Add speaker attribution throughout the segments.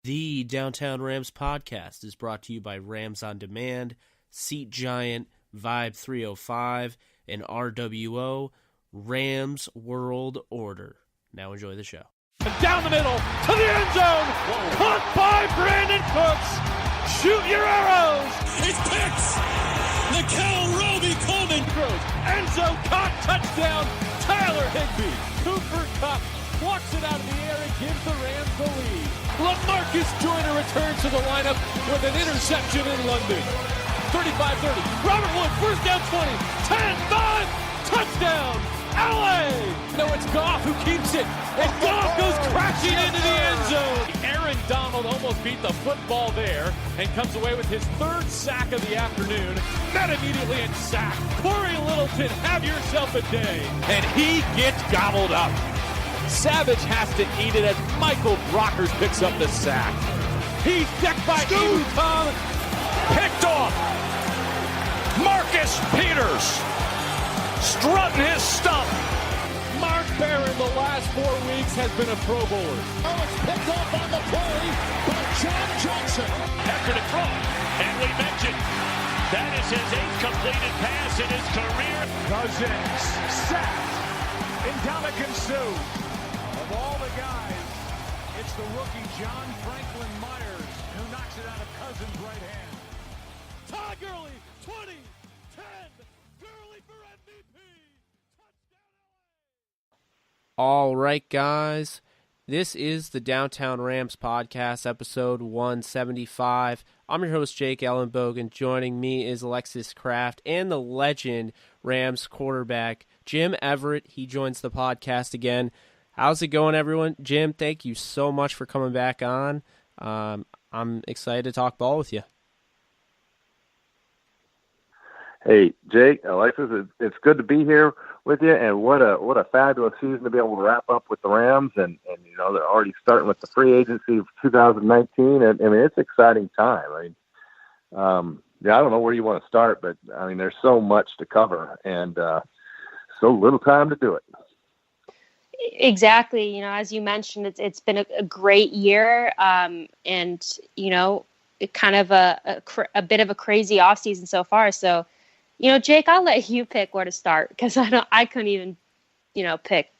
Speaker 1: The Downtown Rams podcast is brought to you by Rams On Demand, Seat Giant, Vibe 305, and RWO, Rams World Order. Now enjoy the show.
Speaker 2: Down the middle, to the end zone, caught by Brandon Cooks. Shoot your arrows.
Speaker 3: It's picks. Nickel Roby Coleman
Speaker 2: throws. End zone caught, touchdown. Tyler Higbee. Cooper Kupp walks it out of the air and gives the Rams the lead. LaMarcus Joyner returns to the lineup with an interception in London. 35-30. Robert Wood, first down 20. 10-5. Touchdown. LA! No, it's Goff who keeps it. And Goff goes crashing into the end zone. Aaron Donald almost beat the football there and comes away with his third sack of the afternoon. Met immediately and sacked. Corey Littleton, have yourself a day. And he gets gobbled up. Savage has to eat it as Michael Brockers picks up the sack. He's decked by Ebu Tom. Picked off. Marcus Peters strutting his stuff. Mark Barron the last 4 weeks has been a Pro Bowler.
Speaker 3: Oh, it's picked off on the play by John Johnson.
Speaker 4: After the throw, and we mentioned that is his 8th completed pass in his career.
Speaker 2: Cousins sacked. Ndamukong Suh. Of all the guys, it's the rookie John Franklin Myers who knocks it out of Cousins' right hand. Todd Gurley, 20, 10, Gurley for MVP.
Speaker 1: All right, guys. This is the Downtown Rams podcast, episode 175. I'm your host, Jake Ellenbogen. Joining me is Alexis Kraft and the legend Rams quarterback, Jim Everett. He joins the podcast again. How's it going, everyone? Jim, thank you so much for coming back on. I'm excited to talk ball with you.
Speaker 5: Hey, Jake, Alexis, it's good to be here with you, and what a fabulous season to be able to wrap up with the Rams, and you know, they're already starting with the free agency of 2019, and I mean, it's an exciting time. I don't know where you want to start, but I mean, there's so much to cover, and so little time to do it.
Speaker 6: Exactly. You know, as you mentioned, it's been a great year, and you know, kind of a bit of a crazy offseason so far. So, you know, Jake, I'll let you pick where to start because I couldn't even, you know, pick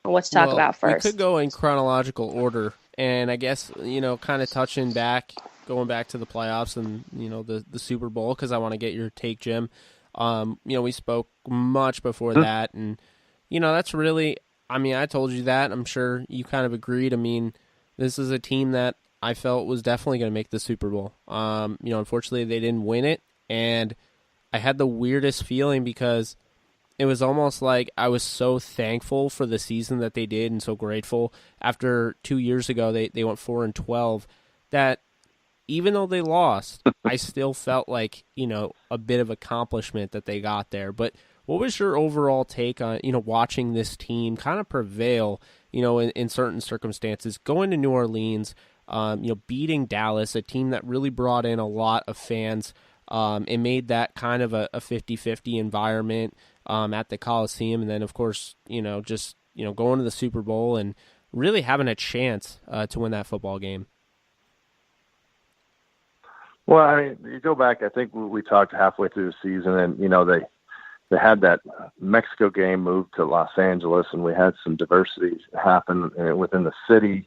Speaker 6: what to talk about first.
Speaker 1: We could go in chronological order, and I guess, you know, kind of going back to the playoffs and, you know, the Super Bowl, because I want to get your take, Jim. You know, we spoke much before that, and, you know, that's really, I mean, I told you that. I'm sure you kind of agreed. I mean, this is a team that I felt was definitely going to make the Super Bowl. You know, unfortunately, they didn't win it, and I had the weirdest feeling because it was almost like I was so thankful for the season that they did and so grateful. After 2 years ago, they went 4-12, that even though they lost, I still felt like, you know, a bit of accomplishment that they got there. But what was your overall take on, you know, watching this team kind of prevail, you know, in certain circumstances, going to New Orleans, you know, beating Dallas, a team that really brought in a lot of fans, and made that kind of a 50-50 environment at the Coliseum, and then, of course, you know, just, you know, going to the Super Bowl and really having a chance to win that football game?
Speaker 5: Well, I mean, you go back, I think we talked halfway through the season, and, you know, they had that Mexico game moved to Los Angeles, and we had some diversity happen within the city.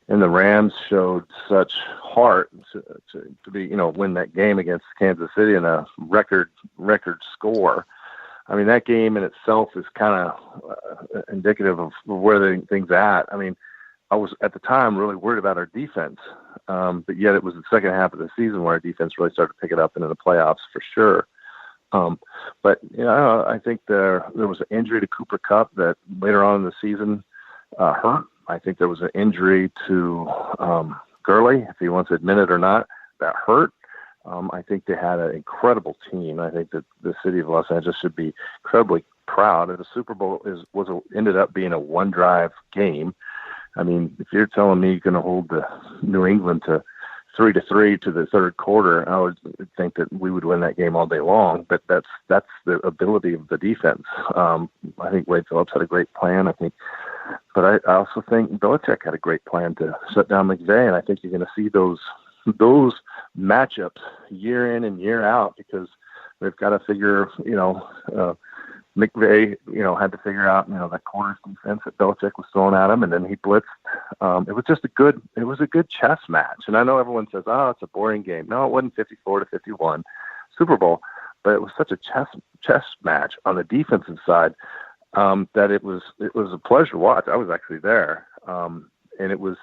Speaker 5: And the Rams showed such heart to be, you know, win that game against Kansas City in a record score. I mean, that game in itself is kind of indicative of where things at. I mean, I was at the time really worried about our defense, but yet it was the second half of the season where our defense really started to pick it up into the playoffs for sure. But you know, I think there was an injury to Cooper Kupp that later on in the season hurt. I think there was an injury to Gurley, if he wants to admit it or not, that hurt. I think they had an incredible team. I think that the city of Los Angeles should be incredibly proud. And the Super Bowl ended up being a one-drive game. I mean, if you're telling me you're going to hold the New England to 3-3 to the third quarter, I would think that we would win that game all day long. But that's the ability of the defense. I think Wade Phillips had a great plan. I think But I also think Belichick had a great plan to shut down McVay, and I think you're going to see those matchups year in and year out because they've got to figure, McVay, had to figure out, that corner defense that Belichick was throwing at him, and then he blitzed. It was a good chess match. And I know everyone says, oh, it's a boring game. No, it wasn't 54-51 Super Bowl, but it was such a chess match on the defensive side that it was a pleasure to watch. I was actually there. And it was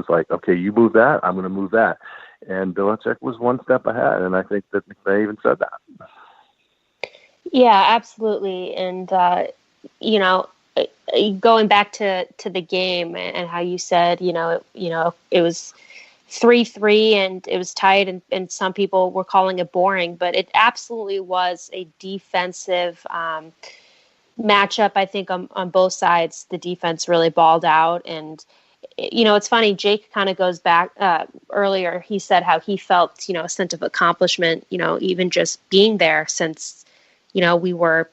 Speaker 5: like, okay, you move that, I'm going to move that. And Belichick was one step ahead. And I think that McVay even said that.
Speaker 6: Yeah, absolutely. And, going back to the game and how you said, it was 3-3 and it was tight and some people were calling it boring, but it absolutely was a defensive matchup. I think on both sides, the defense really balled out. And, it's funny, Jake kind of goes back earlier. He said how he felt, a sense of accomplishment, even just being there since, we were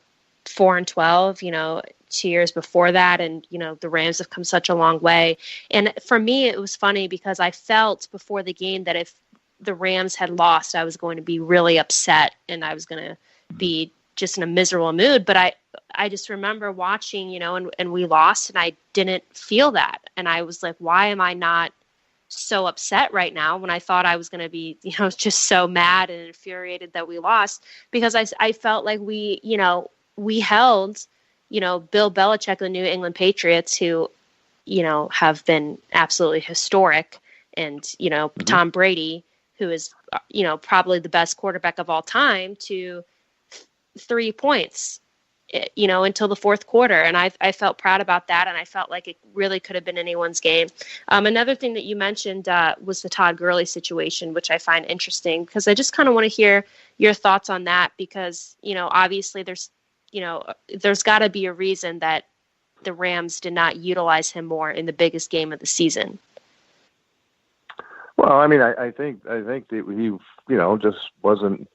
Speaker 6: 4-12, 2 years before that. And, the Rams have come such a long way. And for me, it was funny because I felt before the game that if the Rams had lost, I was going to be really upset and I was going to be just in a miserable mood. But I just remember watching, and we lost and I didn't feel that. And I was like, why am I not so upset right now when I thought I was going to be, just so mad and infuriated that we lost? Because I felt like we held, Bill Belichick, the New England Patriots, who, have been absolutely historic, and, Tom Brady, who is, probably the best quarterback of all time, to 3 points, until the fourth quarter. And I felt proud about that. And I felt like it really could have been anyone's game. Another thing that you mentioned was the Todd Gurley situation, which I find interesting because I just kind of want to hear your thoughts on that because, obviously there's got to be a reason that the Rams did not utilize him more in the biggest game of the season.
Speaker 5: Well, I mean, I think that he, just wasn't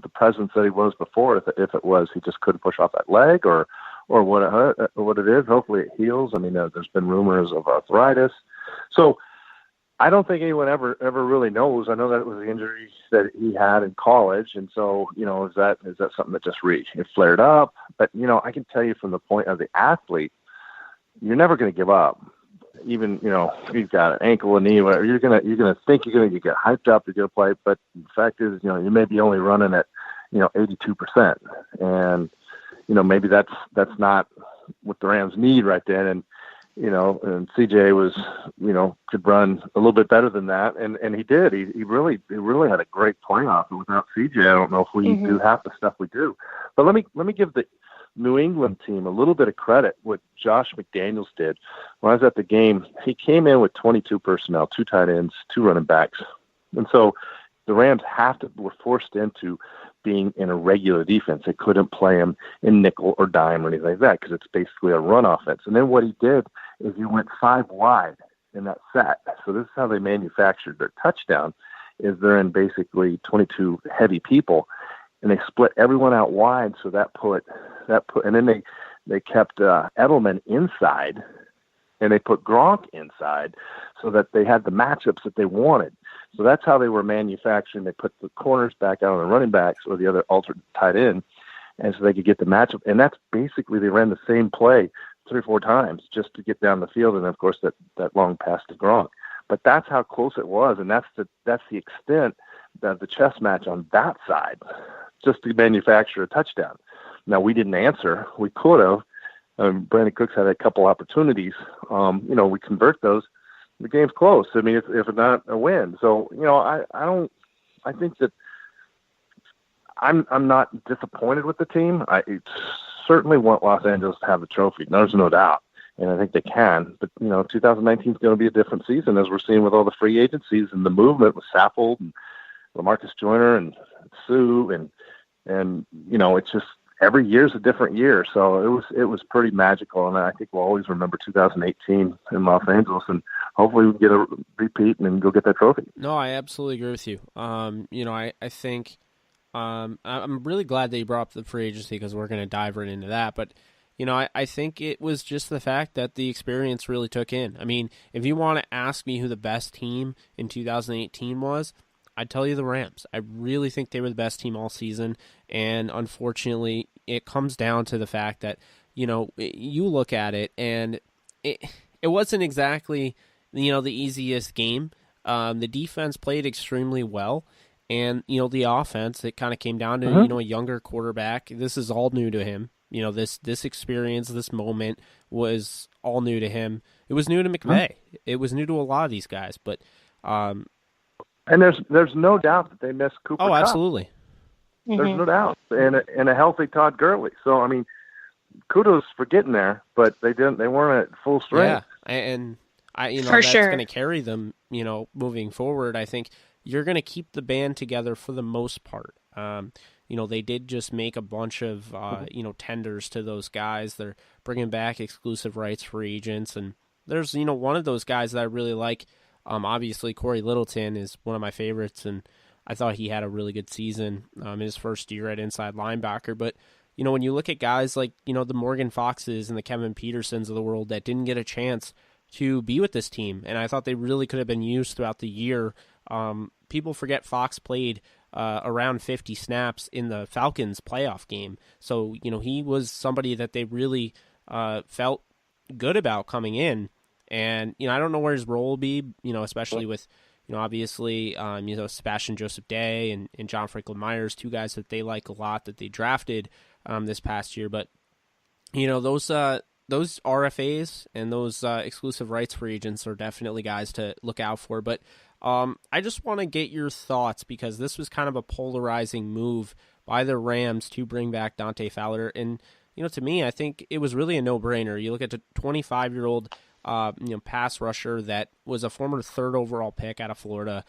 Speaker 5: the presence that he was before. If it was, he just couldn't push off that leg, or what it is. Hopefully, it heals. I mean, there's been rumors of arthritis, so I don't think anyone ever really knows. I know that it was the injury that he had in college, and so is that something that just it flared up? But I can tell you from the point of the athlete, you're never going to give up. Even, you've got an ankle, a knee, whatever, you're gonna think you're gonna get hyped up, you're gonna play, but the fact is, you may be only running at, 82%. And, maybe that's not what the Rams need right then. And, and CJ was, could run a little bit better than that. And he did. He really had a great playoff. And without CJ, I don't know if we do half the stuff we do. But let me give the New England team a little bit of credit, what Josh McDaniels did. When I was at the game, he came in with 22 personnel, 2 tight ends, 2 running backs. And so the Rams were forced into being in a regular defense. They couldn't play him in nickel or dime or anything like that because it's basically a run offense. And then what he did is he went 5 wide in that set. So this is how they manufactured their touchdown, is they're in basically 22 heavy people. And they split everyone out wide, so that put, and then they kept Edelman inside, and they put Gronk inside, so that they had the matchups that they wanted. So that's how they were manufacturing. They put the corners back out on the running backs or the other alternate tight end, and so they could get the matchup. And that's basically, they ran the same play 3 or 4 times just to get down the field, and of course that long pass to Gronk. But that's how close it was, and that's the extent of the chess match on that side, just to manufacture a touchdown. Now, we didn't answer. We could have. Brandon Cooks had a couple opportunities. We convert those. The game's close. I mean, if not a win. So, I think that I'm not disappointed with the team. I certainly want Los Angeles to have the trophy. There's no doubt. And I think they can. But, 2019 is going to be a different season, as we're seeing with all the free agencies and the movement with Saffold and LaMarcus Joyner and Sue and it's just every year's a different year. So it was pretty magical, and I think we'll always remember 2018 in Los Angeles, and hopefully we can get a repeat and go get that trophy.
Speaker 1: No, I absolutely agree with you. I think I'm really glad that you brought up the free agency because we're going to dive right into that. But I think it was just the fact that the experience really took in. I mean, if you want to ask me who the best team in 2018 was, I'd tell you the Rams. I really think they were the best team all season, and unfortunately, it comes down to the fact that, you look at it, and it wasn't exactly, the easiest game. The defense played extremely well, and, the offense, it kind of came down to, a younger quarterback. This is all new to him. This experience, this moment was all new to him. It was new to McVay. It was new to a lot of these guys, but
Speaker 5: and there's no doubt that they missed Cooper Kupp.
Speaker 1: Absolutely.
Speaker 5: There's no doubt, and a healthy Todd Gurley. So I mean, kudos for getting there, but they weren't at full strength.
Speaker 1: Yeah, and that's
Speaker 6: sure.
Speaker 1: going to carry them. Moving forward, I think you're going to keep the band together for the most part. They did just make a bunch of, tenders to those guys. They're bringing back exclusive rights for agents. And there's, one of those guys that I really like. Obviously, Corey Littleton is one of my favorites, and I thought he had a really good season in his first year at inside linebacker. But, when you look at guys like, the Morgan Foxes and the Kevin Petersons of the world that didn't get a chance to be with this team, and I thought they really could have been used throughout the year. People forget Fox played around 50 snaps in the Falcons playoff game. So, he was somebody that they really felt good about coming in. And, I don't know where his role will be, especially with, obviously, Sebastian Joseph Day and John Franklin Myers, two guys that they like a lot that they drafted this past year. But, those RFAs and those exclusive rights free agents are definitely guys to look out for. But I just want to get your thoughts, because this was kind of a polarizing move by the Rams to bring back Dante Fowler. And, to me, I think it was really a no-brainer. You look at the 25-year-old, pass rusher that was a former third overall pick out of Florida.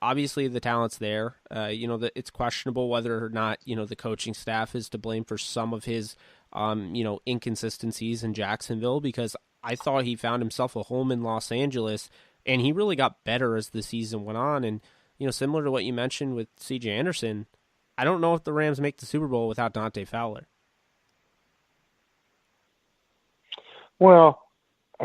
Speaker 1: Obviously, the talent's there. It's questionable whether or not, the coaching staff is to blame for some of his, inconsistencies in Jacksonville, because I thought he found himself a home in Los Angeles. And he really got better as the season went on. And, similar to what you mentioned with C.J. Anderson, I don't know if the Rams make the Super Bowl without Dante Fowler.
Speaker 5: Well,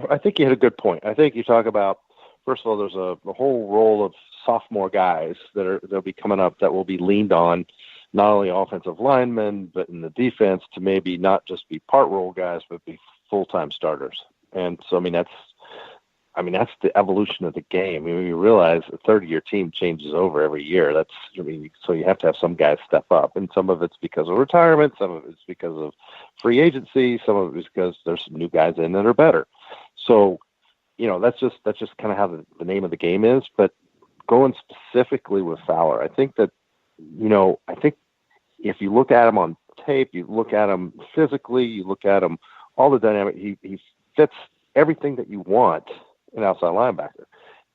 Speaker 5: I think you hit a good point. I think you talk about, first of all, there's a whole roll of sophomore guys that'll be coming up that will be leaned on, not only offensive linemen, but in the defense, to maybe not just be part role guys, but be full-time starters. And so, that's the evolution of the game. You realize a 30-year team changes over every year. So you have to have some guys step up, and some of it's because of retirement, some of it's because of free agency, some of it is because there's some new guys in that are better. So, that's just kind of how the name of the game is. But going specifically with Fowler, I think that, if you look at him on tape, you look at him physically, you look at him, all the dynamic, he fits everything that you want an outside linebacker.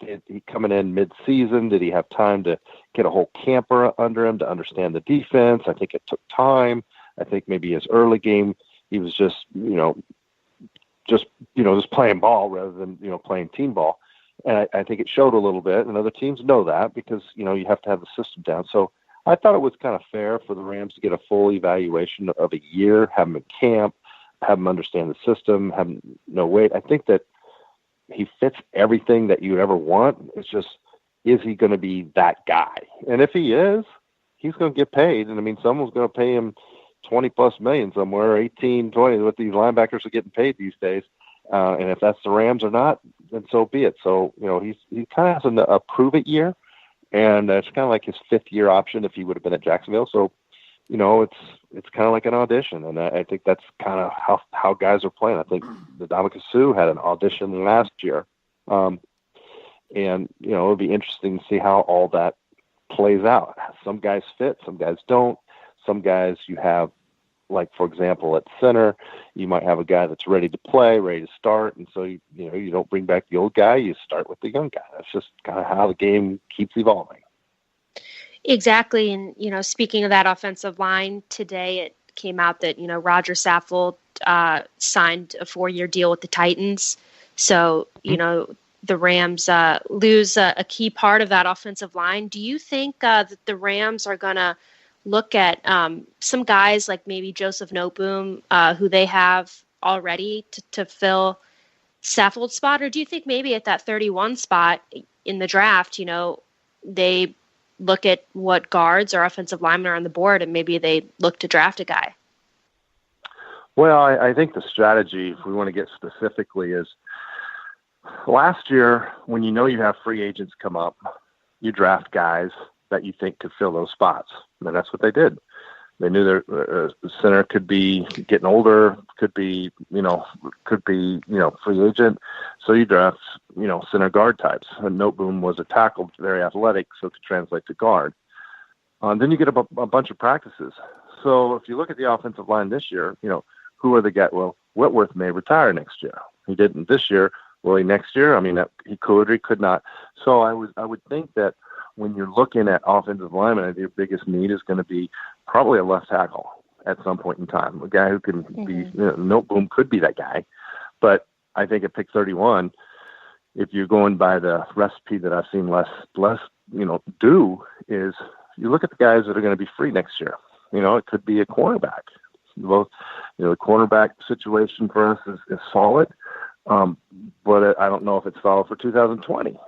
Speaker 5: Did he coming in mid-season? Did he have time to get a whole camper under him to understand the defense? I think it took time. I think maybe his early game, he was just playing ball rather than, playing team ball. And I think it showed a little bit, and other teams know that because, you have to have the system down. So I thought it was kind of fair for the Rams to get a full evaluation of a year, have him in camp, have him understand the system, have him know weight. I think that he fits everything that you'd ever want. It's just, is he going to be that guy? And if he is, he's going to get paid. And someone's going to pay him 20 plus million somewhere, 18, 20, what these linebackers are getting paid these days. And if that's the Rams or not, then so be it. So, he kind of has a prove it year, and it's kind of like his fifth year option if he would have been at Jacksonville. So, it's kind of like an audition. And I think that's kind of how guys are playing. I think the Ndamukong Suh had an audition last year. And, it'll be interesting to see how all that plays out. Some guys fit, some guys don't. Some guys you have, like, for example, at center, you might have a guy that's ready to play, ready to start. And so, you don't bring back the old guy, you start with the young guy. That's just kind of how the game keeps evolving.
Speaker 6: Exactly. And, speaking of that offensive line, today it came out that, Roger Saffold signed a 4-year deal with the Titans. So, the Rams lose a key part of that offensive line. Do you think that the Rams are going to look at some guys like maybe Joseph Noteboom, who they have already to fill Saffold's spot? Or do you think maybe at that 31 spot in the draft, they look at what guards or offensive linemen are on the board and maybe they look to draft a guy?
Speaker 5: Well, I think the strategy, if we want to get specifically, is last year when you have free agents come up, you draft guys that you think could fill those spots. And that's what they did. They knew their center could be getting older, could be free agent. So you draft, center guard types. And Noteboom was a tackle, very athletic, so it could translate to guard. Then you get a bunch of practices. So if you look at the offensive line this year, who are the guys? Well, Whitworth may retire next year. He didn't this year. Will he next year? I mean, he could or he could not. So I would think that when you're looking at offensive linemen, I think your biggest need is going to be probably a left tackle at some point in time. A guy who can be, Noteboom could be that guy. But I think at pick 31, if you're going by the recipe that I've seen less do, is you look at the guys that are going to be free next year. It could be a cornerback. Both, the cornerback situation for us is solid, but I don't know if it's solid for 2020.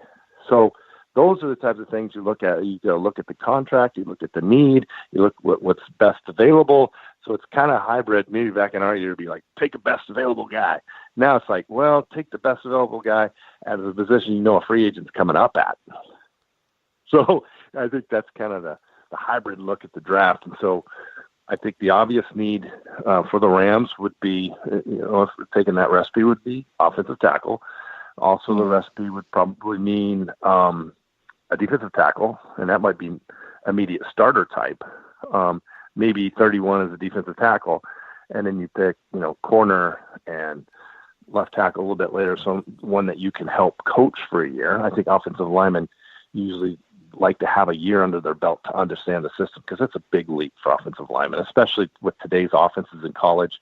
Speaker 5: So those are the types of things you look at. You look at the contract, you look at the need, you look what's best available. So it's kind of hybrid. Maybe back in our year, it'd be like, take a best available guy. Now it's like, well, take the best available guy at a position a free agent's coming up at. So I think that's kind of the hybrid look at the draft. And so I think the obvious need for the Rams would be, if we're taking that recipe, would be offensive tackle. Also, the recipe would probably mean a defensive tackle, and that might be immediate starter type. Maybe 31 as a defensive tackle, and then you pick, corner and left tackle a little bit later, so one that you can help coach for a year. I think offensive linemen usually like to have a year under their belt to understand the system, because that's a big leap for offensive linemen, especially with today's offenses in college.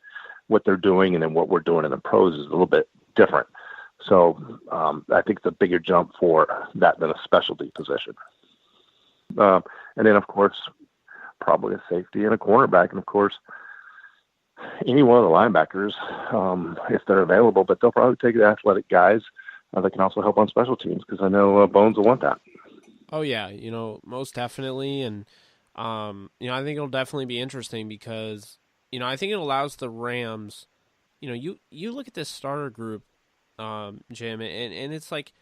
Speaker 5: What they're doing and then what we're doing in the pros is a little bit different. So I think it's a bigger jump for that than a specialty position. And then, of course, probably a safety and a cornerback. And, of course, any one of the linebackers, if they're available. But they'll probably take the athletic guys that can also help on special teams, because I know Bones will want that.
Speaker 1: Oh, yeah, most definitely. And, I think it'll definitely be interesting because, I think it allows the Rams, you look at this starter group, Jim, and it's like,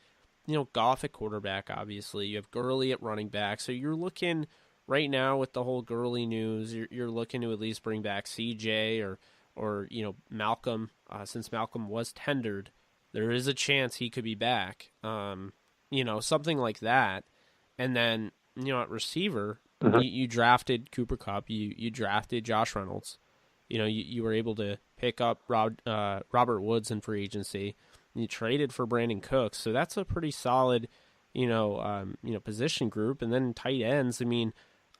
Speaker 1: Goff at quarterback, obviously. You have Gurley at running back. So you're looking right now with the whole Gurley news, you're looking to at least bring back CJ or Malcolm. Since Malcolm was tendered, there is a chance he could be back. Something like that. And then, at receiver, you drafted Cooper Kupp, you drafted Josh Reynolds. You were able to pick up Robert Woods in free agency. You traded for Brandon Cooks, so that's a pretty solid, position group. And then tight ends,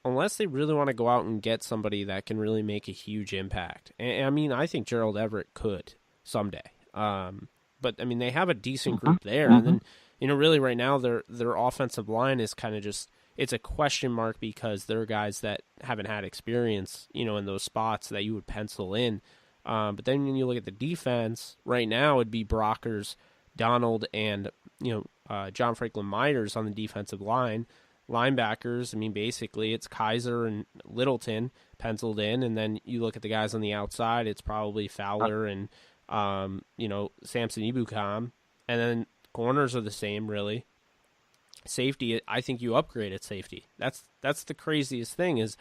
Speaker 1: unless they really want to go out and get somebody that can really make a huge impact. And I think Gerald Everett could someday. But they have a decent group there, and then. Really right now their offensive line is kind of just, it's a question mark because they're guys that haven't had experience, in those spots that you would pencil in. But then when you look at the defense, right now it'd be Brockers, Donald, and, John Franklin Myers on the defensive line. Linebackers, basically it's Kaiser and Littleton penciled in, and then you look at the guys on the outside, it's probably Fowler and, Samson Ebukam, and then corners are the same, really. Safety, I think you upgrade at safety. That's the craziest thing is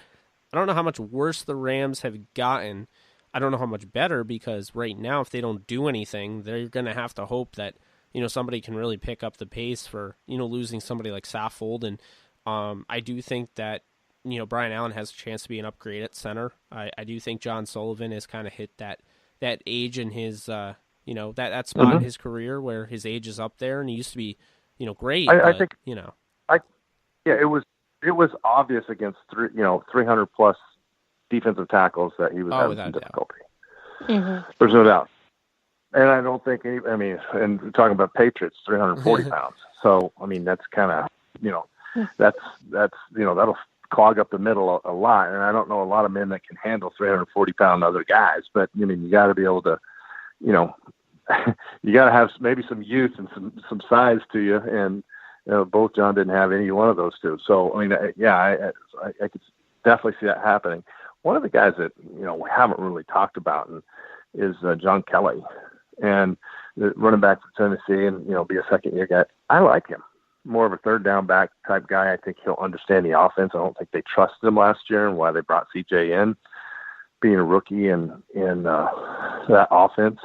Speaker 1: I don't know how much worse the Rams have gotten. I don't know how much better, because right now if they don't do anything, they're going to have to hope that, somebody can really pick up the pace for, losing somebody like Saffold. And I do think that, Brian Allen has a chance to be an upgrade at center. I do think John Sullivan has kind of hit that age in his that spot in his career where his age is up there, and he used to be, great.
Speaker 5: I think, it was obvious against 300 plus defensive tackles that he was having some difficulty. There's no doubt. And I don't think and talking about Patriots, 340 pounds. So, that's kind of, that'll clog up the middle a lot. And I don't know a lot of men that can handle 340-pound other guys. But I mean, you got to be able to, you know, you got to have maybe some youth and some size to you. And both John didn't have any one of those two. So I mean, I could definitely see that happening. One of the guys that we haven't really talked about is John Kelly, and running back for Tennessee, and be a second-year guy. I like him. More of a third down back type guy. I think he'll understand the offense. I don't think they trusted him last year, and why they brought CJ in, being a rookie in that offense,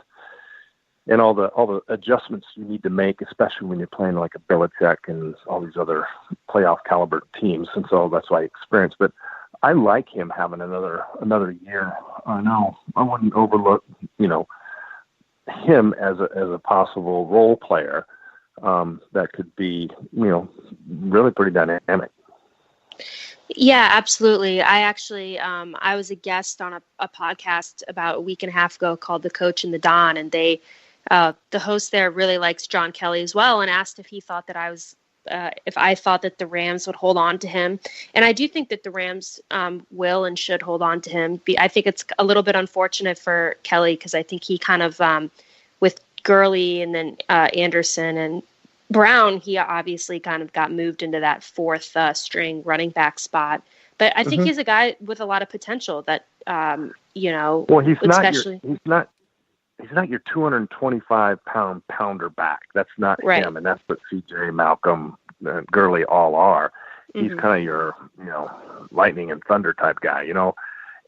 Speaker 5: and all the adjustments you need to make, especially when you're playing like a Belichick and all these other playoff caliber teams. And so that's why I experienced. But I like him having another year. I know I wouldn't overlook him as a possible role player. That could be, really pretty dynamic.
Speaker 6: Yeah, absolutely. I actually, I was a guest on a podcast about a week and a half ago called The Coach and the Don, and the host there really likes John Kelly as well, and asked if he thought that if I thought that the Rams would hold on to him. And I do think that the Rams will and should hold on to him. I think it's a little bit unfortunate for Kelly because I think he kind of, with Gurley and then Anderson and Brown, he obviously kind of got moved into that fourth string running back spot. But I think he's a guy with a lot of potential that,
Speaker 5: well, he's
Speaker 6: especially
Speaker 5: not your 225-pound pounder back. That's not
Speaker 6: right.
Speaker 5: him, and that's what CJ, Malcolm, Gurley all are. He's kind of your, lightning and thunder type guy,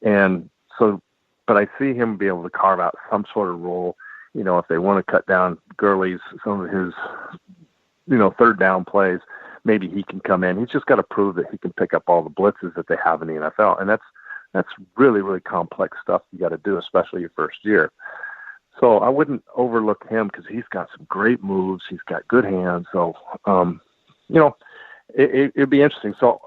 Speaker 5: And so, but I see him be able to carve out some sort of role. If they want to cut down Gurley's, some of his, third down plays, maybe he can come in. He's just got to prove that he can pick up all the blitzes that they have in the NFL. And that's really, really complex stuff you got to do, especially your first year. So I wouldn't overlook him because he's got some great moves. He's got good hands. So, it'd be interesting. So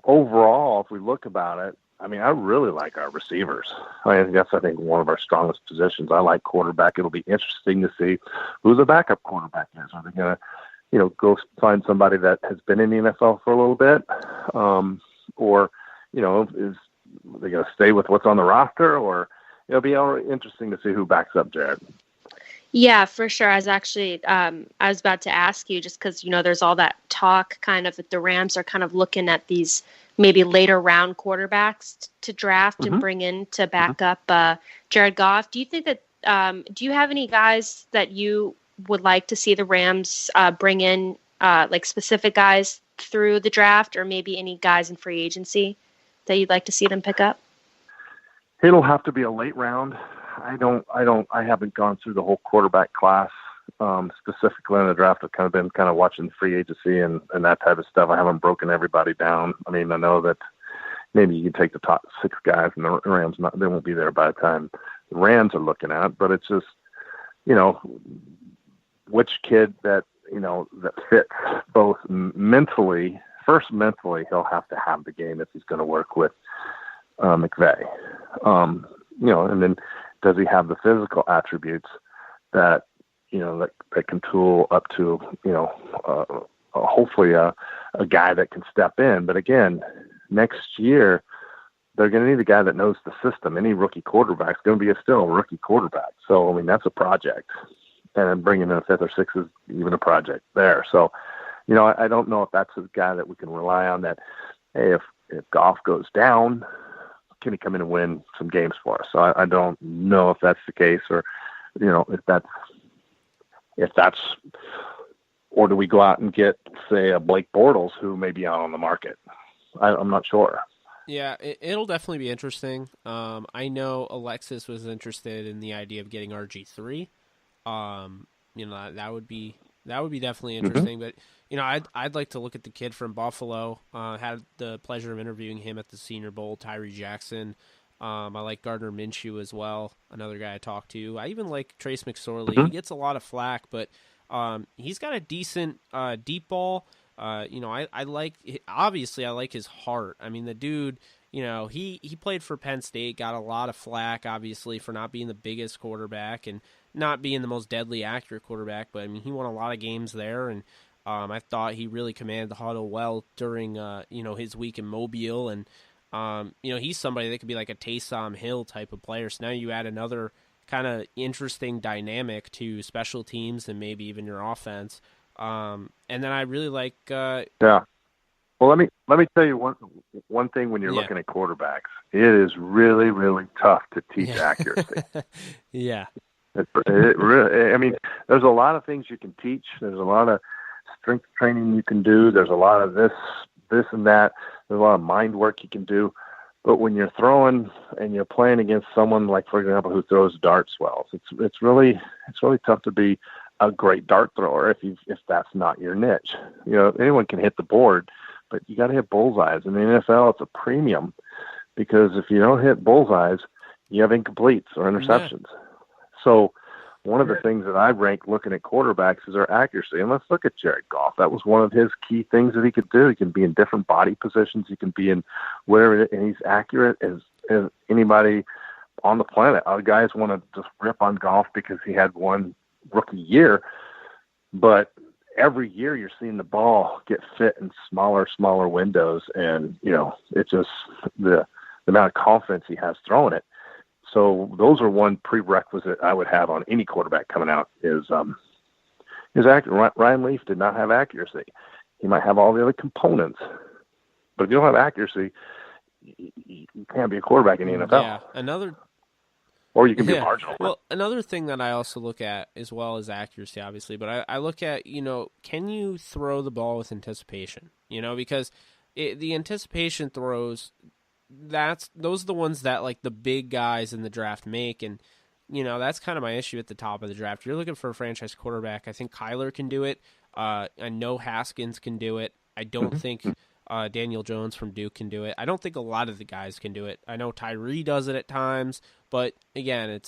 Speaker 5: overall, if we look about it, I mean, I really like our receivers. I think one of our strongest positions. I like quarterback. It'll be interesting to see who the backup quarterback is. Are they going to, go find somebody that has been in the NFL for a little bit? Or, is they going to stay with what's on the roster? Or it'll be interesting to see who backs up Jared.
Speaker 6: Yeah, for sure. I was actually, I was about to ask you just because, there's all that talk kind of that the Rams are kind of looking at these maybe later round quarterbacks to draft and bring in to back up Jared Goff. Do you think that, do you have any guys that you would like to see the Rams bring in, like specific guys through the draft, or maybe any guys in free agency that you'd like to see them pick up?
Speaker 5: It'll have to be a late round. I haven't gone through the whole quarterback class specifically in the draft. I've been watching free agency and that type of stuff. I haven't broken everybody down. I mean, I know that maybe you can take the top 6 guys, and the Rams they won't be there by the time the Rams are looking at. But it's just, which kid that that fits both mentally. First, mentally, he'll have to have the game if he's going to work with McVay. And then does he have the physical attributes that, that can tool up to, hopefully a guy that can step in. But again, next year, they're going to need a guy that knows the system. Any rookie quarterback is going to be still a rookie quarterback. So, I mean, that's a project. And then bringing in a 5th or 6th is even a project there. So, I don't know if that's a guy that we can rely on that, hey, if Goff goes down, can he come in and win some games for us? So I don't know if that's the case, or, if that's, or do we go out and get, say, a Blake Bortles who may be out on the market? I'm not sure.
Speaker 1: Yeah, it'll definitely be interesting. I know Alexis was interested in the idea of getting RG3. That would be definitely interesting. But I'd like to look at the kid from Buffalo. Had the pleasure of interviewing him at the Senior Bowl, Tyree Jackson. I like Gardner Minshew as well, another guy I talked to. I even like Trace McSorley. He gets a lot of flack, but he's got a decent deep ball. I like his heart. I mean, the dude, he played for Penn State, got a lot of flack, obviously, for not being the biggest quarterback and not being the most deadly accurate quarterback. But I mean, he won a lot of games there, and I thought he really commanded the huddle well during his week in Mobile, and he's somebody that could be like a Taysom Hill type of player. So now you add another kind of interesting dynamic to special teams and maybe even your offense. And then I really like.
Speaker 5: Yeah. Well, let me tell you one thing when you're looking at quarterbacks. It is really, really tough to teach accuracy.
Speaker 1: Yeah.
Speaker 5: It really, I mean, there's a lot of things you can teach. There's a lot of strength training you can do. There's a lot of this and that. There's a lot of mind work you can do. But when you're throwing and you're playing against someone like, for example, who throws darts well, it's really tough to be a great dart thrower if that's not your niche. Anyone can hit the board, but you got to hit bullseyes. In the NFL, it's a premium because if you don't hit bullseyes, you have incompletes or interceptions. Yeah. So one of the things that I rank looking at quarterbacks is their accuracy. And let's look at Jared Goff. That was one of his key things that he could do. He can be in different body positions. He can be in whatever, and he's accurate as anybody on the planet. Other guys want to just rip on Goff because he had one rookie year, but every year you're seeing the ball get fit in smaller windows, and it's just the amount of confidence he has throwing it. So those are one prerequisite I would have on any quarterback coming out is accurate. Ryan Leaf did not have accuracy. He might have all the other components, but if you don't have accuracy, you can't be a quarterback in the NFL.
Speaker 1: Yeah,
Speaker 5: or you can be a marginal.
Speaker 1: Well, another thing that I also look at as well as accuracy, obviously, but I look at, can you throw the ball with anticipation? Because the anticipation throws, those are the ones that like the big guys in the draft make, and that's kind of my issue at the top of the draft. If you're looking for a franchise quarterback, I think Kyler can do it. I know Haskins can do it. I don't think Daniel Jones from Duke can do it. I don't think a lot of the guys can do it. I know Tyree does it at times, but again,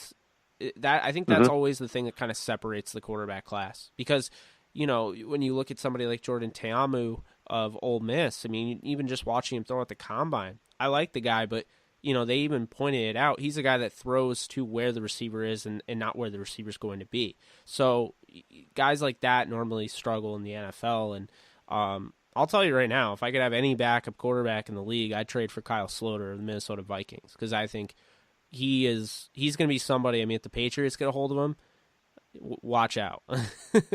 Speaker 1: I think that's always the thing that kind of separates the quarterback class, because when you look at somebody like Jordan Ta'amu of Ole Miss, I mean, even just watching him throw at the combine, I like the guy, but they even pointed it out. He's a guy that throws to where the receiver is and not where the receiver's going to be. So guys like that normally struggle in the NFL. And I'll tell you right now, if I could have any backup quarterback in the league, I'd trade for Kyle Sloter of the Minnesota Vikings, because I think he's going to be somebody. I mean, if the Patriots get a hold of him, watch out.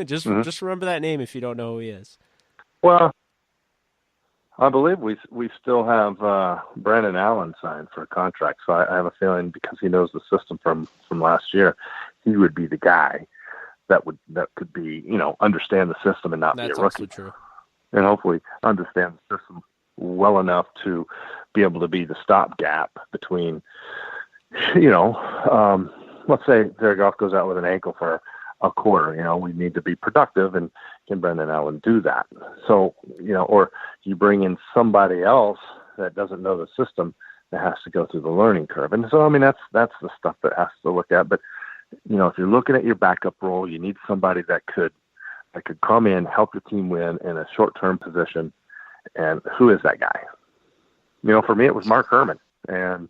Speaker 1: Just remember that name if you don't know who he is.
Speaker 5: Well, I believe we still have Brandon Allen signed for a contract, so I have a feeling because he knows the system from last year, he would be the guy that could be understand the system and not be a rookie.
Speaker 1: That's also true.
Speaker 5: And hopefully understand the system well enough to be able to be the stopgap between, let's say Jared Goff goes out with an ankle for a quarter. We need to be productive, and can Brendan Allen do that? So, or you bring in somebody else that doesn't know the system that has to go through the learning curve. And so, I mean, that's the stuff that has to look at. But, if you're looking at your backup role, you need somebody that could come in, help your team win in a short-term position. And who is that guy? For me, it was Mark Herman. And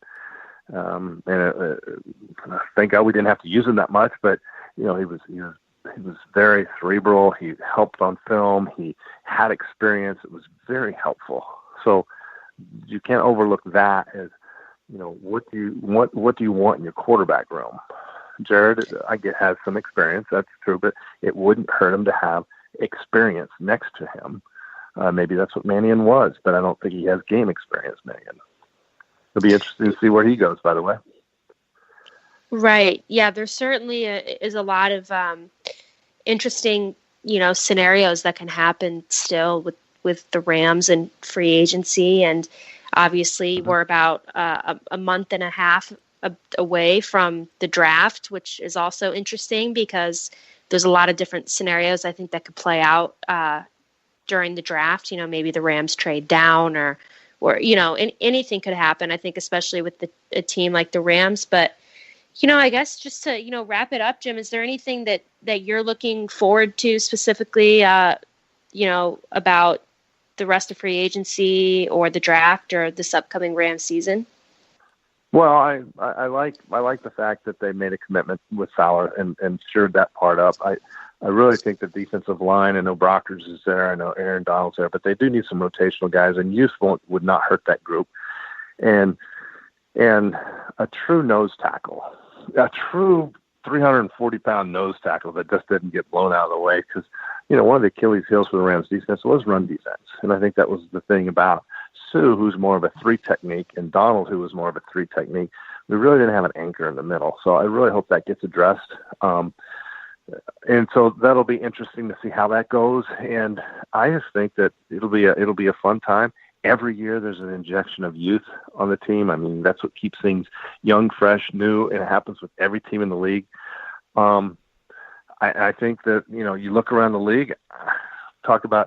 Speaker 5: thank God we didn't have to use him that much, but he was very cerebral. He helped on film. He had experience. It was very helpful. So you can't overlook that as, what do you want in your quarterback room? Jared, I get, has some experience. That's true, but it wouldn't hurt him to have experience next to him. Maybe that's what Mannion was, but I don't think he has game experience, Mannion. It'll be interesting to see where he goes, by the way.
Speaker 6: Right. Yeah, there certainly is a lot of interesting, scenarios that can happen still with the Rams and free agency. And obviously we're about a month and a half away from the draft, which is also interesting because there's a lot of different scenarios I think that could play out during the draft. Maybe the Rams trade down or anything could happen, I think, especially with a team like the Rams. But I guess just to, wrap it up, Jim, is there anything that you're looking forward to specifically, about the rest of free agency or the draft or this upcoming Rams season?
Speaker 5: Well, I like the fact that they made a commitment with Fowler and shored that part up. I really think the defensive line, I know Brockers is there, I know Aaron Donald's there, but they do need some rotational guys, and youth would not hurt that group. And a true nose tackle, a true 340-pound nose tackle that just didn't get blown out of the way, because one of the Achilles heels for the Rams defense was run defense, and I think that was the thing about Sue, who's more of a three technique, and Donald, who was more of a three technique. We really didn't have an anchor in the middle, so I really hope that gets addressed. And so that'll be interesting to see how that goes. And I just think that it'll be a fun time. Every year there's an injection of youth on the team. I mean, that's what keeps things young, fresh, new, and it happens with every team in the league. I think that, you look around the league, I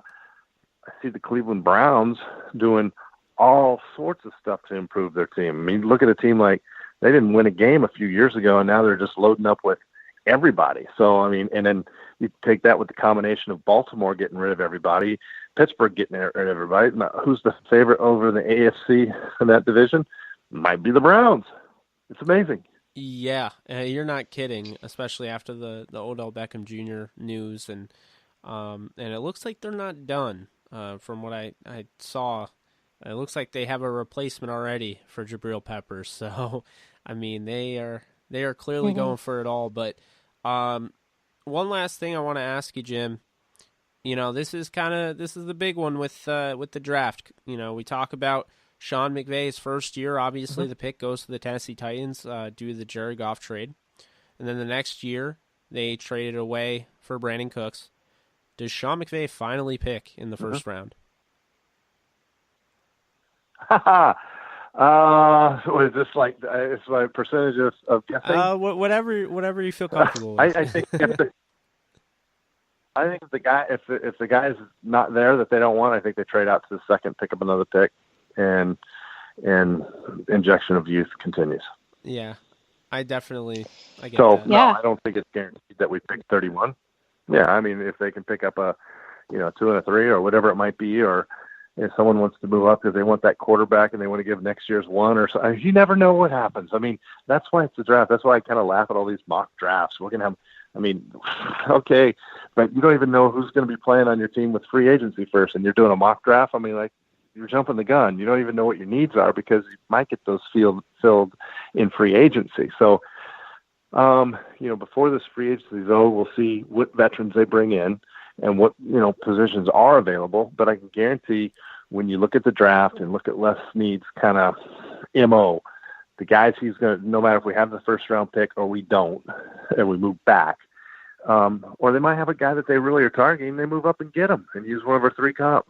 Speaker 5: see the Cleveland Browns doing all sorts of stuff to improve their team. I mean, look at a team like they didn't win a game a few years ago, and now they're just loading up with everybody. So, I mean, and then you take that with the combination of Baltimore getting rid of everybody, Pittsburgh getting rid of everybody. Now, who's the favorite over the AFC in that division? Might be the Browns. It's amazing.
Speaker 1: Yeah, you're not kidding, especially after the Odell Beckham Jr. news, and it looks like they're not done. From what I saw, it looks like they have a replacement already for Jabril Peppers. So, I mean, they are clearly going for it all. But one last thing I want to ask you, Jim. This is the big one with the draft. We talk about Sean McVay's first year. Obviously, the pick goes to the Tennessee Titans due to the Jared Goff trade, and then the next year they traded away for Brandon Cooks. Does Sean McVay finally pick in the first round?
Speaker 5: Is this like it's my percentage of guessing?
Speaker 1: Whatever you feel comfortable with.
Speaker 5: I think if the guy's not there that they don't want, I think they trade out to the second, pick up another pick, and injection of youth continues.
Speaker 1: Yeah, I get
Speaker 5: so
Speaker 1: that.
Speaker 5: No, I don't think it's guaranteed that we pick 31. Yeah, I mean, if they can pick up a 2 and a 3 or whatever it might be, or if someone wants to move up because they want that quarterback and they want to give next year's one or so, you never know what happens. I mean, that's why it's the draft. That's why I kind of laugh at all these mock drafts. We're gonna have, okay, but you don't even know who's going to be playing on your team with free agency first, and you're doing a mock draft. I mean, like, you're jumping the gun. You don't even know what your needs are because you might get those filled in free agency. So, before this free agency, though, we'll see what veterans they bring in and what, positions are available. But I can guarantee when you look at the draft and look at Les Snead's kind of MO, the guys he's going to, no matter if we have the first round pick or we don't, and we move back, or they might have a guy that they really are targeting, they move up and get him and use one of our three comps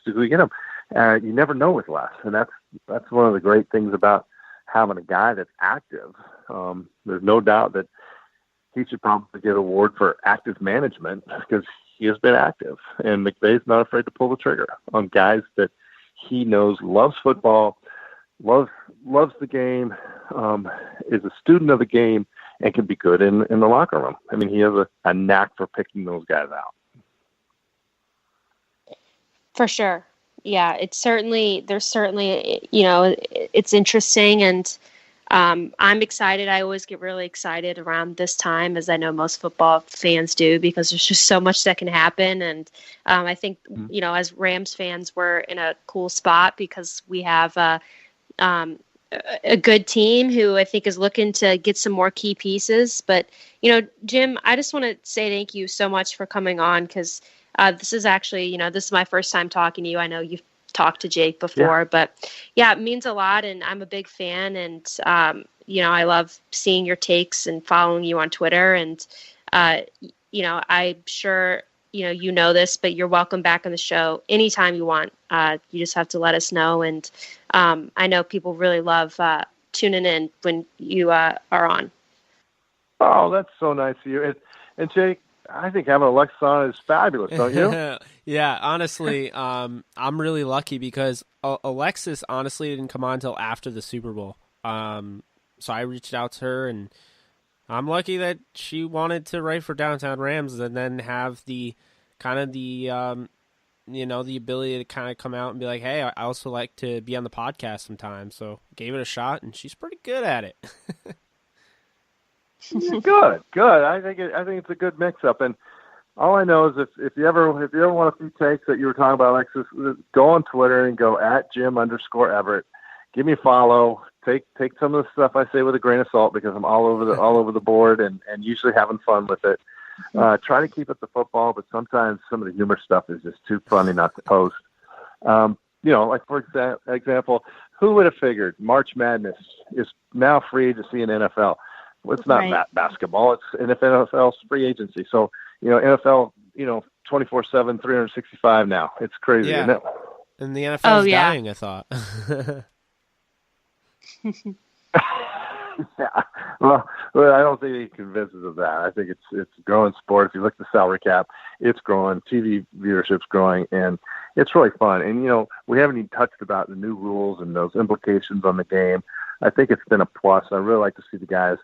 Speaker 5: to get him. You never know with Les, and that's one of the great things about having a guy that's active. There's no doubt that he should probably get an award for active management because he has been active, and McVay's not afraid to pull the trigger on guys that he knows loves football, loves the game, is a student of the game, and can be good in the locker room. I mean, he has a knack for picking those guys out.
Speaker 6: For sure. Yeah, there's certainly, it's interesting, and I'm excited. I always get really excited around this time, as I know most football fans do, because there's just so much that can happen. And I think, as Rams fans, we're in a cool spot because we have a good team who I think is looking to get some more key pieces. But, Jim, I just want to say thank you so much for coming on, because this is actually, this is my first time talking to you. I know you've talked to Jake before, but it means a lot, and I'm a big fan, and I love seeing your takes and following you on Twitter, and I'm sure you know this, but you're welcome back on the show anytime you want. You just have to let us know, and I know people really love tuning in when you are on.
Speaker 5: Oh, that's so nice of you. And Jake, I think having Alexis on is fabulous, don't you?
Speaker 1: Yeah, honestly, I'm really lucky because Alexis honestly didn't come on until after the Super Bowl. So I reached out to her, and I'm lucky that she wanted to write for Downtown Rams and then have the kind of the the ability to kind of come out and be like, hey, I also like to be on the podcast sometimes. So gave it a shot, and she's pretty good at it.
Speaker 5: Good. I think it's a good mix-up. And all I know is if you ever want a few takes that you were talking about, Alexis, go on Twitter and go at Jim_Everett. Give me a follow. Take some of the stuff I say with a grain of salt because I'm all over the board and usually having fun with it. Try to keep it to football, but sometimes some of the humor stuff is just too funny not to post. Like for example, who would have figured March Madness is now free agency in NFL? Well, it's not basketball. It's NFL's free agency. So, NFL, 24/7, 365 now. It's crazy, isn't it?
Speaker 1: And the NFL's dying, I thought.
Speaker 5: Yeah. Well, I don't think he convinces of that. I think it's a growing sport. If you look at the salary cap, it's growing. TV viewership's growing, and it's really fun. And, we haven't even touched about the new rules and those implications on the game. I think it's been a plus. I really like to see the guys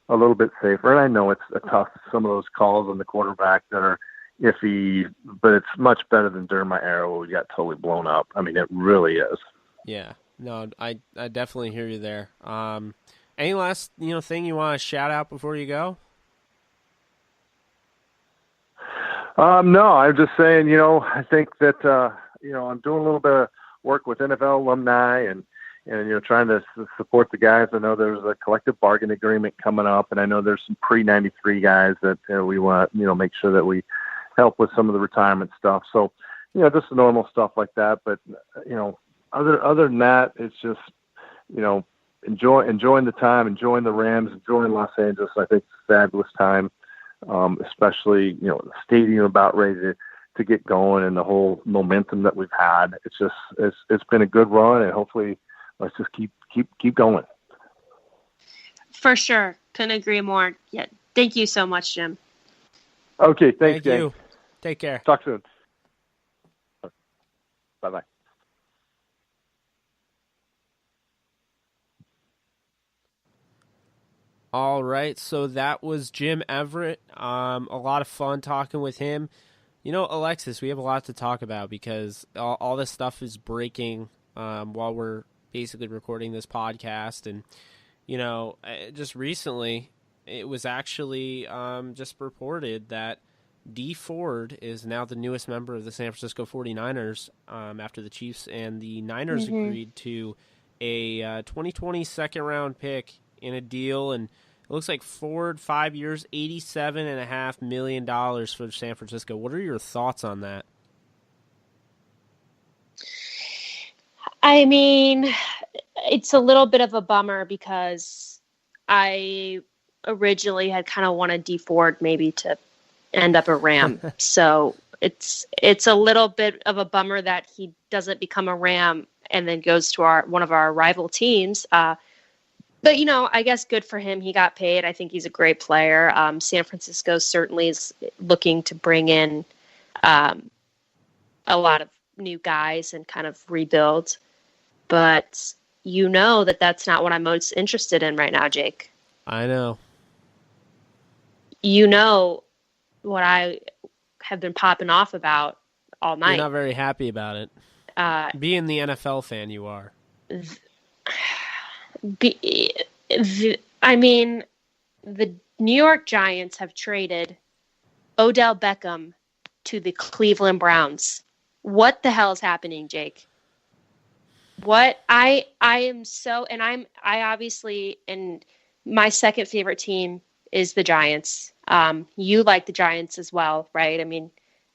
Speaker 5: a little bit safer. And I know it's a tough, some of those calls on the quarterback that are iffy, but it's much better than during my era where we got totally blown up. I mean, it really is.
Speaker 1: Yeah. No, I definitely hear you there. Any last thing you want to shout out before you go?
Speaker 5: No, I'm just saying, I think that I'm doing a little bit of work with NFL alumni and trying to support the guys. I know there's a collective bargaining agreement coming up, and I know there's some pre-93 guys that we want make sure that we help with some of the retirement stuff. So just the normal stuff like that. But other than that, it's just, enjoying the time, enjoying the Rams, enjoying Los Angeles. I think it's a fabulous time, especially, the stadium about ready to get going and the whole momentum that we've had. It's been a good run, and hopefully let's just keep going.
Speaker 6: For sure. Couldn't agree more. Yeah. Thank you so much, Jim.
Speaker 5: Okay. Thanks,
Speaker 1: Thank you. Take care.
Speaker 5: Talk soon. Bye-bye.
Speaker 1: All right, so that was Jim Everett. A lot of fun talking with him. Alexis, we have a lot to talk about because all this stuff is breaking while we're basically recording this podcast. And, just recently, it was actually just reported that Dee Ford is now the newest member of the San Francisco 49ers after the Chiefs and the Niners agreed to a 2020 second-round pick in a deal, and it looks like Ford, 5 years, $87.5 million for San Francisco. What are your thoughts on that?
Speaker 6: I mean, it's a little bit of a bummer because I originally had kind of wanted Dee Ford maybe to end up a Ram. So it's a little bit of a bummer that he doesn't become a Ram and then goes to one of our rival teams. But, I guess good for him. He got paid. I think he's a great player. San Francisco certainly is looking to bring in a lot of new guys and kind of rebuild. But that's not what I'm most interested in right now, Jake.
Speaker 1: I know.
Speaker 6: What I have been popping off about all night.
Speaker 1: You're not very happy about it. Being the NFL fan you are.
Speaker 6: I mean, the New York Giants have traded Odell Beckham to the Cleveland Browns. What the hell is happening, Jake? What I am so, and I obviously, and my second favorite team is the Giants. You like the Giants as well, right? I mean,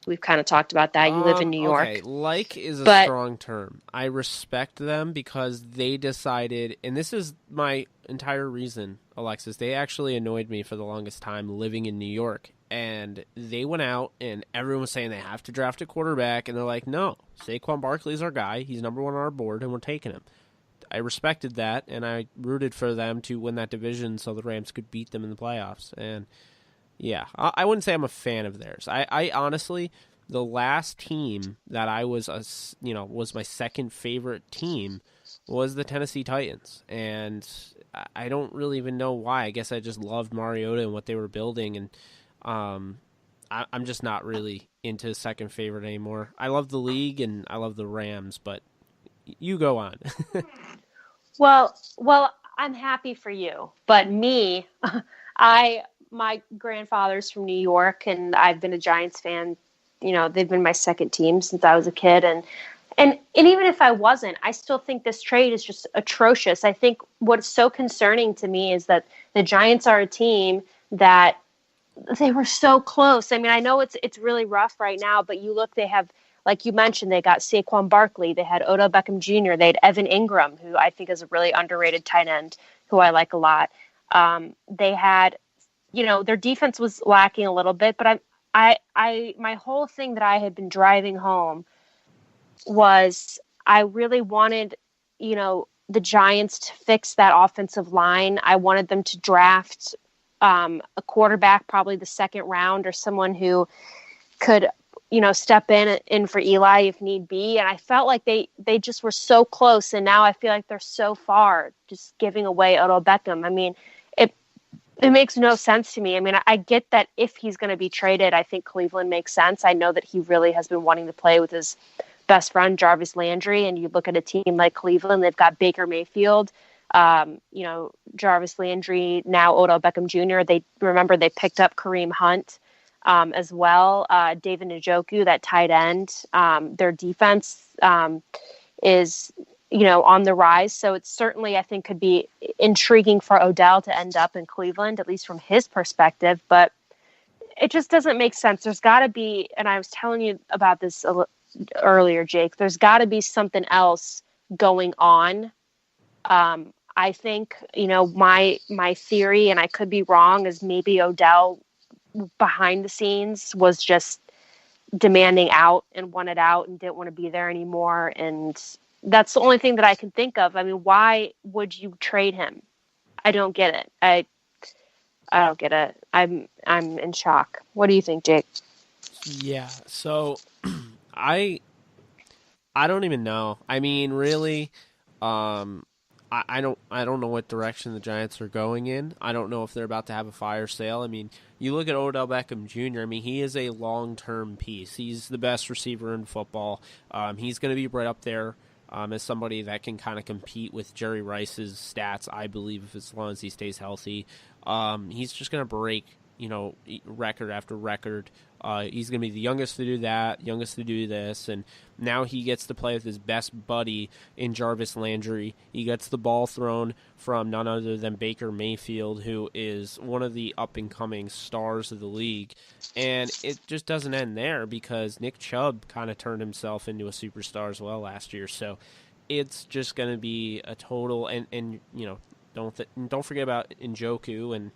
Speaker 6: we've kind of talked about that. You live in New York.
Speaker 1: Okay, like is a strong term. I respect them because they decided, and this is my entire reason, Alexis, they actually annoyed me for the longest time living in New York. And they went out, and everyone was saying they have to draft a quarterback, and they're like, no, Saquon Barkley's our guy. He's number one on our board, and we're taking him. I respected that, and I rooted for them to win that division so the Rams could beat them in the playoffs. And yeah, I wouldn't say I'm a fan of theirs. I honestly, the last team that I was was my second favorite team was the Tennessee Titans, and I don't really even know why. I guess I just loved Mariota and what they were building, and I'm just not really into second favorite anymore. I love the league and I love the Rams, but you go on.
Speaker 6: Well, I'm happy for you, but me, my grandfather's from New York, and I've been a Giants fan. They've been my second team since I was a kid, and even if I wasn't, I still think this trade is just atrocious. I think what's so concerning to me is that the Giants are a team that they were so close. I mean, I know it's really rough right now, but you look, they have, like you mentioned, they got Saquon Barkley, they had Odell Beckham Jr., they had Evan Ingram, who I think is a really underrated tight end, who I like a lot. They had, their defense was lacking a little bit, but my whole thing that I had been driving home was I really wanted, the Giants to fix that offensive line. I wanted them to draft a quarterback, probably the second round, or someone who could, step in for Eli if need be. And I felt like they just were so close. And now I feel like they're so far just giving away Odell Beckham. I mean, it makes no sense to me. I mean, I get that if he's going to be traded, I think Cleveland makes sense. I know that he really has been wanting to play with his best friend, Jarvis Landry. And you look at a team like Cleveland, they've got Baker Mayfield, Jarvis Landry, now Odell Beckham Jr. They picked up Kareem Hunt as well. David Njoku, that tight end. Their defense is, on the rise. So it's certainly, I think, could be intriguing for Odell to end up in Cleveland, at least from his perspective. But it just doesn't make sense. There's got to be, and I was telling you about this earlier, Jake, there's got to be something else going on. I think, my theory, and I could be wrong, is maybe Odell behind the scenes was just demanding out and wanted out and didn't want to be there anymore. And that's the only thing that I can think of. I mean, why would you trade him? I don't get it. I don't get it. I'm in shock. What do you think, Jake?
Speaker 1: Yeah. So I don't even know. I mean, really, I don't know what direction the Giants are going in. I don't know if they're about to have a fire sale. I mean, you look at Odell Beckham Jr. I mean, he is a long-term piece. He's the best receiver in football. He's going to be right up there as somebody that can kind of compete with Jerry Rice's stats, I believe, as long as he stays healthy. He's just going to break, record after record. He's going to be the youngest to do that, youngest to do this, and now he gets to play with his best buddy in Jarvis Landry. He gets the ball thrown from none other than Baker Mayfield, who is one of the up-and-coming stars of the league. And it just doesn't end there because Nick Chubb kind of turned himself into a superstar as well last year. So it's just going to be a total, and don't forget about Njoku, and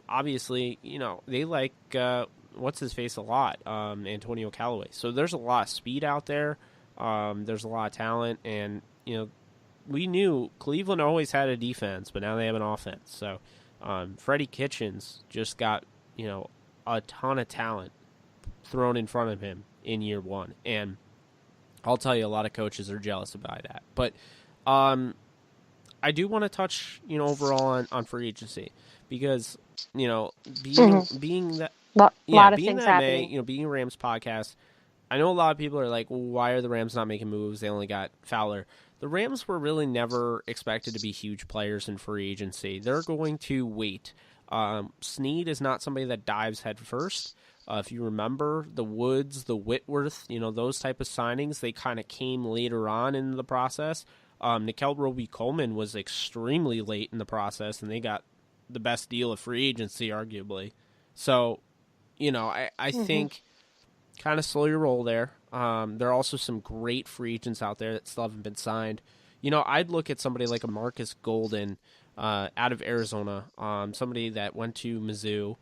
Speaker 1: obviously, they like what's his face a lot, Antonio Callaway. So there's a lot of speed out there. There's a lot of talent, and we knew Cleveland always had a defense, but now they have an offense. So Freddie Kitchens just got a ton of talent thrown in front of him in year one, and I'll tell you, a lot of coaches are jealous about that. But I do want to touch overall on free agency because being that.
Speaker 6: Lot of things happening.
Speaker 1: Being a Rams podcast, I know a lot of people are like, well, why are the Rams not making moves? They only got Fowler. The Rams were really never expected to be huge players in free agency. They're going to wait. Snead is not somebody that dives head first. If you remember, the Woods, the Whitworth, those type of signings, they kind of came later on in the process. Nickel Roby-Coleman was extremely late in the process, and they got the best deal of free agency, arguably. So, I think kind of slow your roll there. There are also some great free agents out there that still haven't been signed. I'd look at somebody like a Marcus Golden out of Arizona, somebody that went to Mizzou,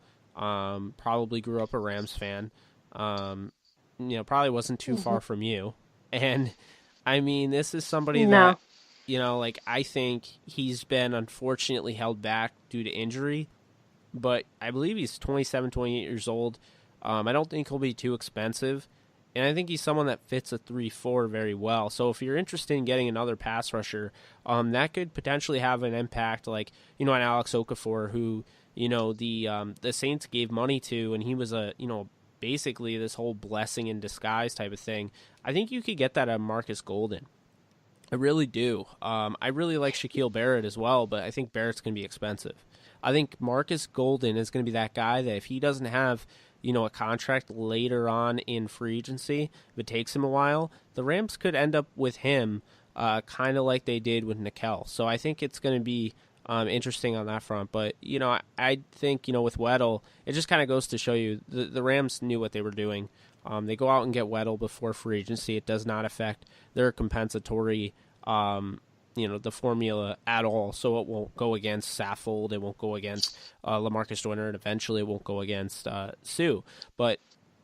Speaker 1: probably grew up a Rams fan, probably wasn't too far from you. And, I mean, this is somebody that, I think he's been unfortunately held back due to injury. But I believe he's 27, 28 years old. I don't think he'll be too expensive. And I think he's someone that fits a 3-4 very well. So if you're interested in getting another pass rusher, that could potentially have an impact like, an Alex Okafor who, the Saints gave money to, and he was a basically this whole blessing in disguise type of thing. I think you could get that out of Marcus Golden. I really do. I really like Shaquille Barrett as well, but I think Barrett's going to be expensive. I think Marcus Golden is going to be that guy that if he doesn't have, a contract later on in free agency, if it takes him a while, the Rams could end up with him kind of like they did with Nickel. So I think it's going to be interesting on that front. But, I think, with Weddle, it just kind of goes to show you the Rams knew what they were doing. They go out and get Weddle before free agency. It does not affect their compensatory, the formula at all. So it won't go against Saffold. It won't go against LaMarcus Joyner, and eventually it won't go against Sue. But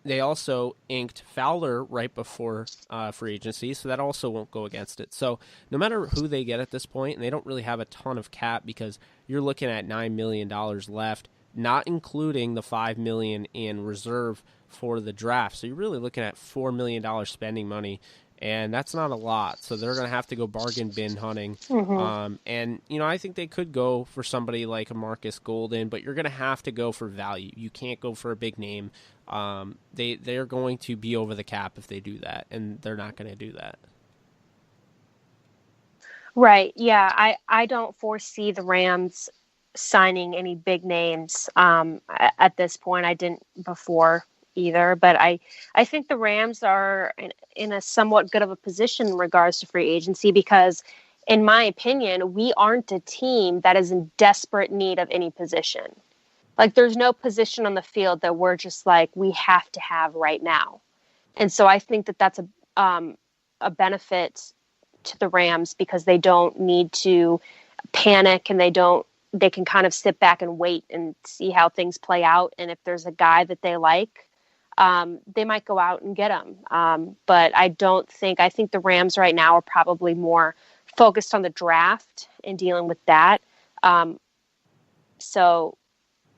Speaker 1: they also inked Fowler right before free agency, so that also won't go against it. So no matter who they get at this point, and they don't really have a ton of cap because you're looking at $9 million left, not including the $5 million in reserve for the draft. So you're really looking at $4 million spending money, and that's not a lot. So they're going to have to go bargain bin hunting. And, I think they could go for somebody like a Marcus Golden, but you're going to have to go for value. You can't go for a big name. They're going to be over the cap if they do that, and they're not going to do that.
Speaker 6: Right. Yeah. I don't foresee the Rams signing any big names at this point. I didn't before either, but I think the Rams are in a somewhat good of a position in regards to free agency because, in my opinion, we aren't a team that is in desperate need of any position. Like, there's no position on the field that we're just like, we have to have right now. And so I think that that's a benefit to the Rams because they don't need to panic and they can kind of sit back and wait and see how things play out. And if there's a guy that they like, they might go out and get him. But I think the Rams right now are probably more focused on the draft and dealing with that. So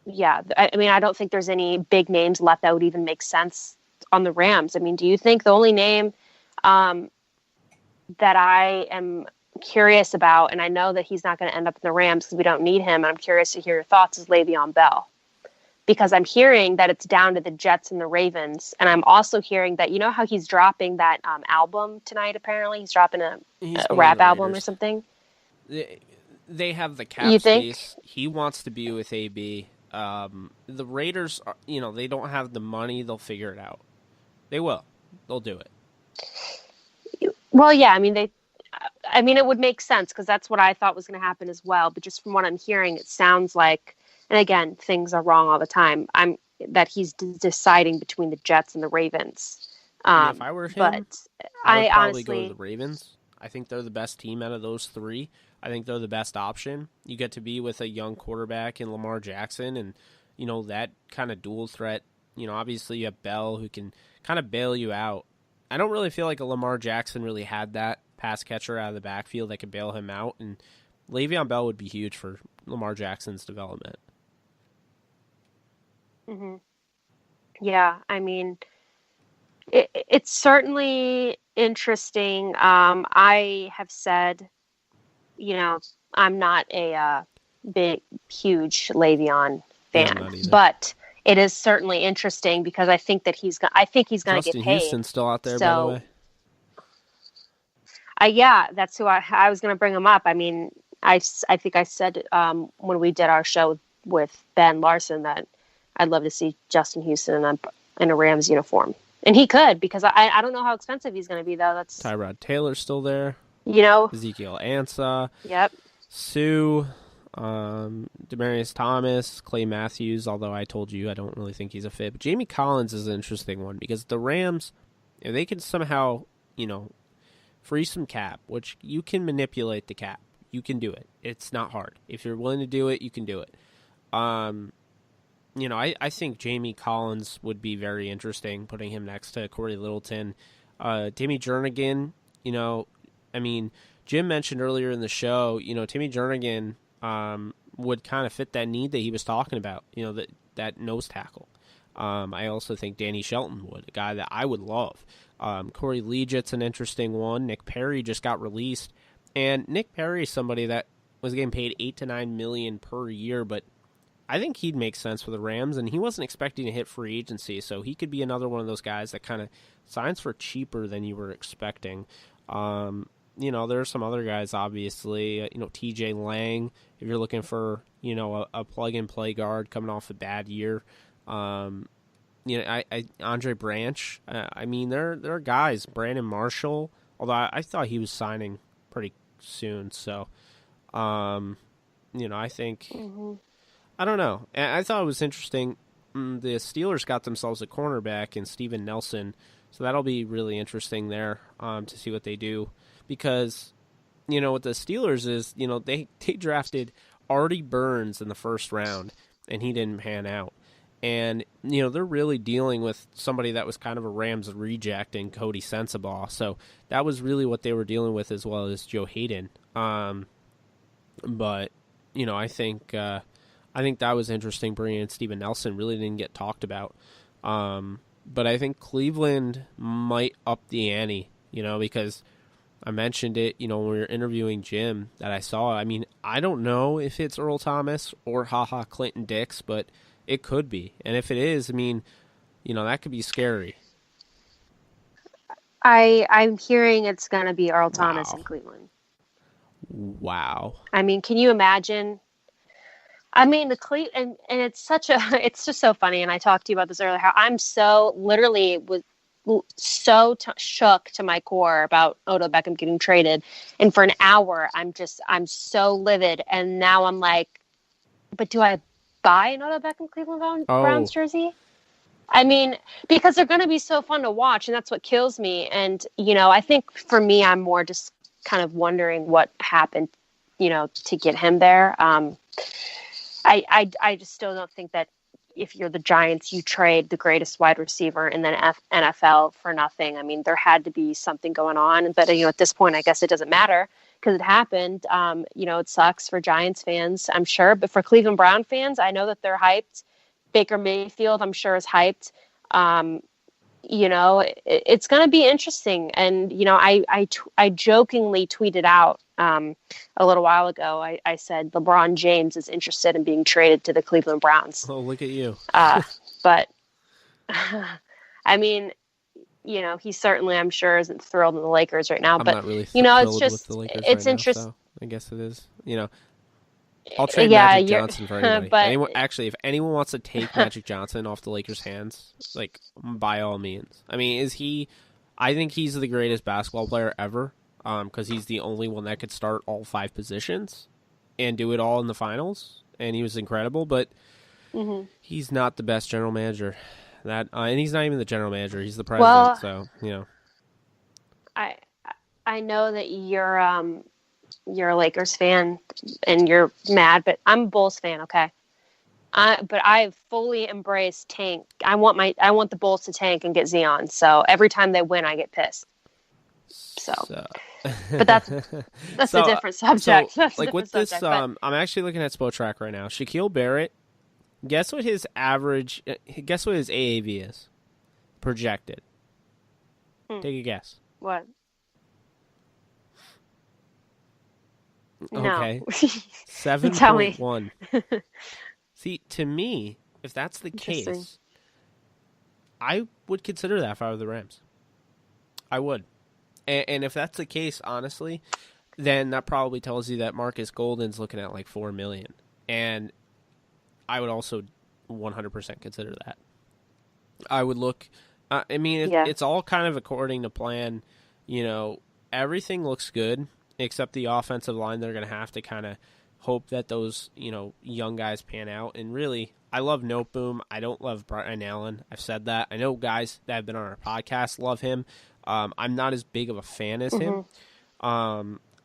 Speaker 6: yeah, I mean, I don't think there's any big names left that would even make sense on the Rams. I mean, do you think the only name that I am curious about, and I know that he's not going to end up in the Rams because we don't need him, and I'm curious to hear your thoughts, is Le'Veon Bell? Because I'm hearing that it's down to the Jets and the Ravens, and I'm also hearing that, how he's dropping that album tonight, apparently? He's dropping a rap album or something?
Speaker 1: They have the cap space. He wants to be with AB. The Raiders, they don't have the money. They'll figure it out. They will. They'll do it.
Speaker 6: Well, yeah, it would make sense because that's what I thought was going to happen as well. But just from what I'm hearing, it sounds like, and again, things are wrong all the time, that he's deciding between the Jets and the Ravens.
Speaker 1: If I were him,
Speaker 6: but
Speaker 1: I would probably
Speaker 6: honestly
Speaker 1: go to the Ravens. I think they're the best team out of those three. I think they're the best option. You get to be with a young quarterback in Lamar Jackson and, that kind of dual threat. Obviously you have Bell who can kind of bail you out. I don't really feel like a Lamar Jackson really had that pass catcher out of the backfield that could bail him out, and Le'Veon Bell would be huge for Lamar Jackson's development.
Speaker 6: Mm-hmm. Yeah, it's certainly interesting. I have said, I'm not a big, huge Le'Veon fan, but it is certainly interesting because I think that he's going to get paid.
Speaker 1: Justin Houston's still out there, by the way.
Speaker 6: Yeah, that's who I was going to bring him up. I mean, I think I said when we did our show with Ben Larson that I'd love to see Justin Houston in a Rams uniform. And he could, because I don't know how expensive he's going to be, though. That's
Speaker 1: Tyrod Taylor's still there. Ezekiel Ansah.
Speaker 6: Yep.
Speaker 1: Sue, Demaryius Thomas, Clay Matthews, although I told you I don't really think he's a fit. But Jamie Collins is an interesting one because the Rams, if they can somehow, free some cap, which you can manipulate the cap. You can do it. It's not hard. If you're willing to do it, you can do it. I think Jamie Collins would be very interesting, putting him next to Corey Littleton. Timmy Jernigan, Jim mentioned earlier in the show, Timmy Jernigan would kind of fit that need that he was talking about, that nose tackle. I also think Danny Shelton would, a guy that I would love. Corey Leggett's an interesting one. Nick Perry just got released. And Nick Perry is somebody that was getting paid $8 to $9 million per year, but I think he'd make sense for the Rams, and he wasn't expecting to hit free agency, so he could be another one of those guys that kind of signs for cheaper than you were expecting. There are some other guys, obviously. TJ Lang, if you're looking for, a plug-and-play guard coming off a bad year. Andre Branch. There are guys. Brandon Marshall, although I thought he was signing pretty soon. So, I think... Mm-hmm. I don't know. I thought it was interesting. The Steelers got themselves a cornerback in Steven Nelson, so that'll be really interesting there to see what they do. Because, what the Steelers is, they drafted Artie Burns in the first round, and he didn't pan out. And, they're really dealing with somebody that was kind of a Rams reject in Cody Sensabaugh. So that was really what they were dealing with, as well as Joe Hayden. But, I think that was interesting. Bringing in Steven Nelson really didn't get talked about. But I think Cleveland might up the ante, because I mentioned it, when we were interviewing Jim that I saw. I don't know if it's Earl Thomas or Clinton Dix, but it could be. And if it is, that could be scary.
Speaker 6: I'm hearing it's going to be Earl Thomas in Cleveland.
Speaker 1: Wow.
Speaker 6: Can you imagine? And it's it's just so funny. And I talked to you about this earlier, how I'm shook to my core about Odell Beckham getting traded. And for an hour, I'm so livid. And now I'm like, but do I buy an Odell Beckham Cleveland Browns jersey? Because they're going to be so fun to watch, and that's what kills me. And, I think for me, I'm more just kind of wondering what happened, to get him there. I just still don't think that if you're the Giants, you trade the greatest wide receiver in the NFL for nothing. There had to be something going on. But, at this point, I guess it doesn't matter because it happened. It sucks for Giants fans, I'm sure. But for Cleveland Brown fans, I know that they're hyped. Baker Mayfield, I'm sure, is hyped. It's going to be interesting. And, I jokingly tweeted out a little while ago, I said LeBron James is interested in being traded to the Cleveland Browns.
Speaker 1: Oh, look at you.
Speaker 6: But, he certainly, I'm sure, isn't thrilled in the Lakers right now.
Speaker 1: I'm
Speaker 6: but,
Speaker 1: not really
Speaker 6: it's just,
Speaker 1: with the Lakers
Speaker 6: it's
Speaker 1: right
Speaker 6: interesting.
Speaker 1: Now, so I guess it is, I'll trade Magic Johnson for anybody.
Speaker 6: But,
Speaker 1: if anyone wants to take Magic Johnson off the Lakers' hands, by all means. I think he's the greatest basketball player ever, because he's the only one that could start all 5 positions and do it all in the finals, and he was incredible, but he's not the best general manager. And he's not even the general manager. He's the president,
Speaker 6: I know that you're a Lakers fan and you're mad, but I'm a Bulls fan, okay? But I've fully embraced tank. I want the Bulls to tank and get Zion. So every time they win, I get pissed. So. But that's a different subject.
Speaker 1: So, with this, I'm actually looking at Spotrac right now. Shaquille Barrett, guess what his AAV is projected? Take a guess.
Speaker 6: What?
Speaker 1: Okay.
Speaker 6: No.
Speaker 1: 7.1. See, to me, if that's the case, I would consider that if I were the Rams. I would. And if that's the case, honestly, then that probably tells you that Marcus Golden's looking at $4 million. And I would also 100% consider that. I would look... it's all kind of according to plan. Everything looks good, except the offensive line. They're going to have to kind of hope that those, young guys pan out. And really, I love Noteboom. I don't love Brian Allen. I've said that. I know guys that have been on our podcast love him. I'm not as big of a fan as him.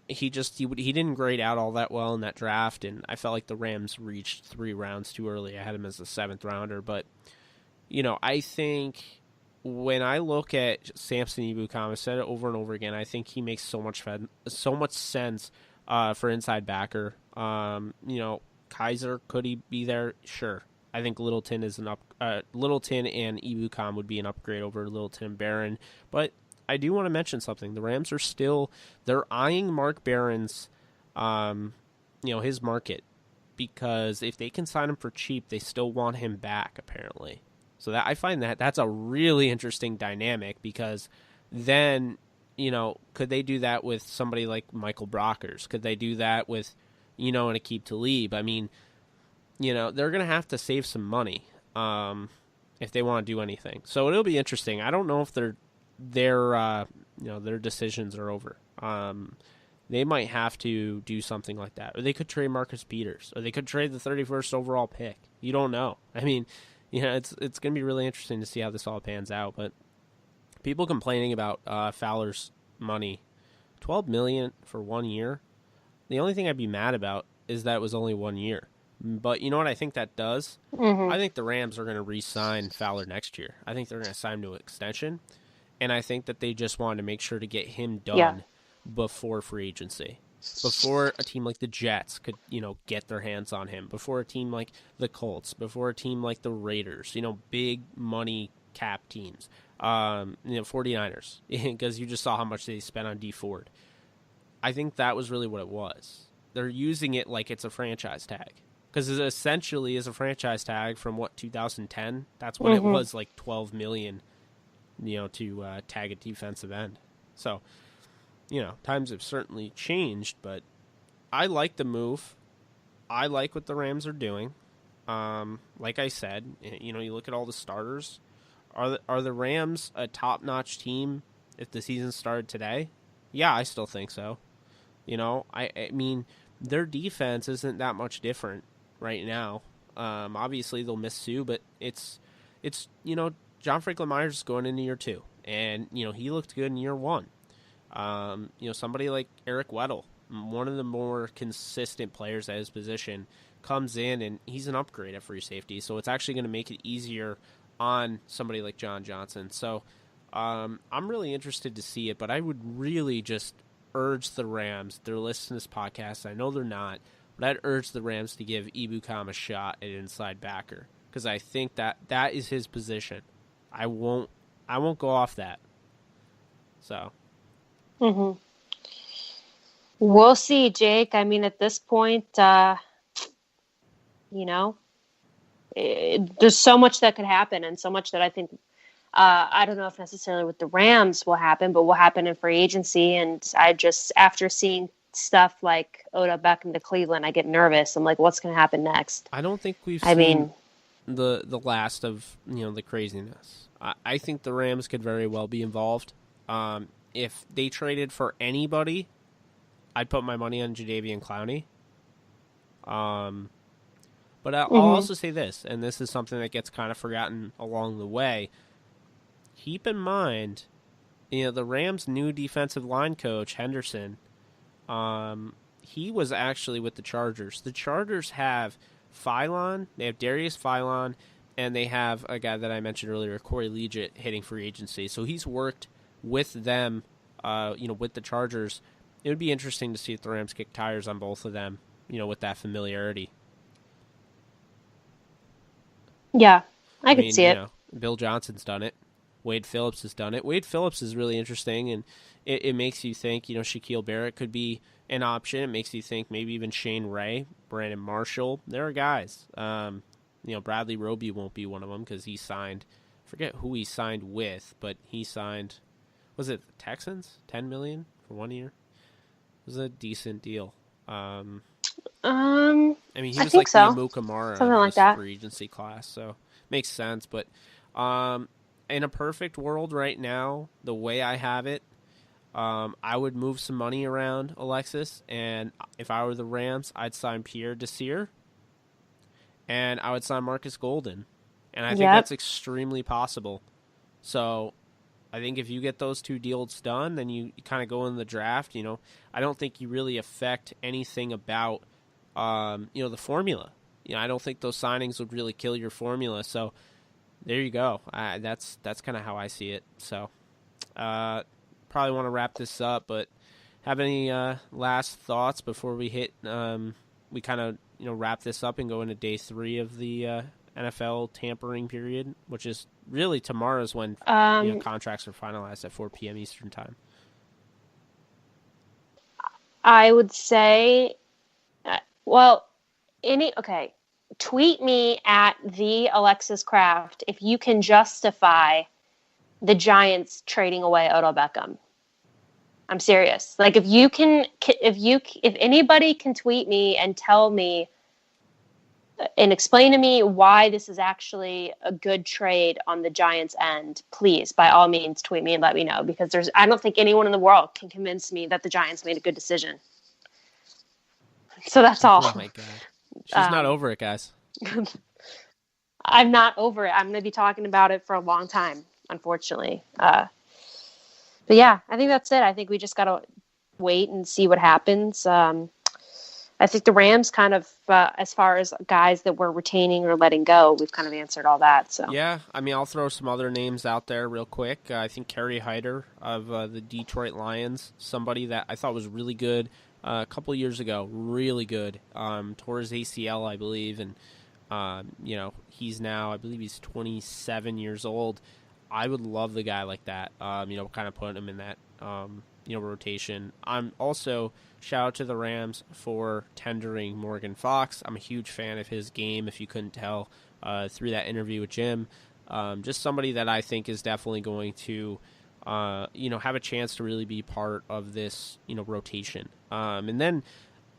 Speaker 1: He didn't grade out all that well in that draft, and I felt like the Rams reached 3 rounds too early. I had him as a 7th rounder, but I think when I look at Samson Ebukam, I've said it over and over again, I think he makes so much sense for inside backer. Kaiser, could he be there? Sure. I think Littleton Littleton and Ebukam would be an upgrade over Littleton and Barron, but I do want to mention something. The Rams are they're eyeing Mark Barron's, his market because if they can sign him for cheap, they still want him back, apparently. So that I find that's a really interesting dynamic, because then, could they do that with somebody like Michael Brockers? Could they do that with, an Aqib Talib? I mean, they're going to have to save some money if they want to do anything. So it'll be interesting. I don't know if their decisions are over. They might have to do something like that. Or they could trade Marcus Peters. Or they could trade the 31st overall pick. You don't know. I mean, it's going to be really interesting to see how this all pans out. But people complaining about Fowler's money, $12 million for 1 year. The only thing I'd be mad about is that it was only 1 year. But you know what I think that does?
Speaker 6: Mm-hmm.
Speaker 1: I think the Rams are going to re-sign Fowler next year. I think they're going to sign him to an extension. And I think that they just wanted to make sure to get him done before free agency. Before a team like the Jets could, get their hands on him. Before a team like the Colts. Before a team like the Raiders. Big money cap teams. 49ers. Because you just saw how much they spent on D Ford. I think that was really what it was. They're using it like it's a franchise tag. Because it essentially is a franchise tag from, 2010? That's when it was like $12 million, to tag a defensive end. So, times have certainly changed, but I like the move. I like what the Rams are doing. Like I said, you look at all the starters. Are the Rams a top-notch team if the season started today? Yeah, I still think so. I mean, their defense isn't that much different right now. Obviously, they'll miss Sue, but it's John Franklin Myers is going into year 2, and he looked good in year 1. Somebody like Eric Weddle, one of the more consistent players at his position, comes in and he's an upgrade at free safety. So it's actually going to make it easier on somebody like John Johnson. So I'm really interested to see it, but I would really just urge the Rams. They're listening to this podcast. I know they're not, but I'd urge the Rams to give Ebukam a shot at inside backer, because I think that is his position. I won't go off that. So.
Speaker 6: Mm-hmm. We'll see, Jake. I mean, at this point, there's so much that could happen, and so much that I think, I don't know if necessarily with the Rams will happen, but will happen in free agency. And I just, after seeing stuff like Odell Beckham to Cleveland, I get nervous. I'm like, what's going to happen next?
Speaker 1: I don't think we've seen the last of, the craziness. I think the Rams could very well be involved. If they traded for anybody, I'd put my money on Jadeveon Clowney. But I'll also say this, and this is something that gets kind of forgotten along the way. Keep in mind, the Rams' new defensive line coach, Henderson, he was actually with the Chargers. The Chargers have Philon, they have Darius Philon, and they have a guy that I mentioned earlier, Corey Liuget, hitting free agency. So he's worked with them, with the Chargers. It would be interesting to see if the Rams kick tires on both of them, with that familiarity.
Speaker 6: Yeah, I could see it.
Speaker 1: Bill Johnson's done it. Wade Phillips has done it. Wade Phillips is really interesting, and it makes you think, Shaquille Barrett could be an option. It makes you think maybe even Shane Ray, Brandon Marshall. There are guys. Bradley Roby won't be one of them because he signed, I forget who he signed with, but he signed, was it the Texans? $10 million for 1 year? It was a decent deal. I mean, he was like the Amukamara of this free agency class, so makes sense. But in a perfect world right now, the way I have it, I would move some money around, Alexis, and if I were the Rams, I'd sign Pierre Desir, and I would sign Marcus Golden, and I think that's extremely possible. So I think if you get those two deals done, then you kind of go in the draft. I don't think you really affect anything about the formula. I don't think those signings would really kill your formula. So there you go. That's kind of how I see it. So probably want to wrap this up, but have any last thoughts before we hit? We kind of wrap this up and go into day 3 of the NFL tampering period, which is really tomorrow's when contracts are finalized at 4 p.m. Eastern time.
Speaker 6: I would say, well, tweet me at the Alexis Craft if you can justify the Giants trading away Odell Beckham. I'm serious. Like, if anybody can tweet me and tell me and explain to me why this is actually a good trade on the Giants' end, please, by all means, tweet me and let me know, because I don't think anyone in the world can convince me that the Giants made a good decision. So that's all.
Speaker 1: Oh my God. She's not over it, guys.
Speaker 6: I'm not over it. I'm going to be talking about it for a long time, unfortunately. But yeah, I think that's it. I think we just got to wait and see what happens. I think the Rams kind of, as far as guys that we're retaining or letting go, we've kind of answered all that. So
Speaker 1: yeah, I mean, I'll throw some other names out there real quick. I think Kerry Hyder of the Detroit Lions, somebody that I thought was really good a couple years ago, really good. Tore his ACL, I believe, and he's now, I believe he's 27 years old. I would love the guy like that, kind of putting him in that, rotation. I'm also, shout out to the Rams for tendering Morgan Fox. I'm a huge fan of his game, if you couldn't tell, through that interview with Jim. Just somebody that I think is definitely going to, have a chance to really be part of this, rotation. And then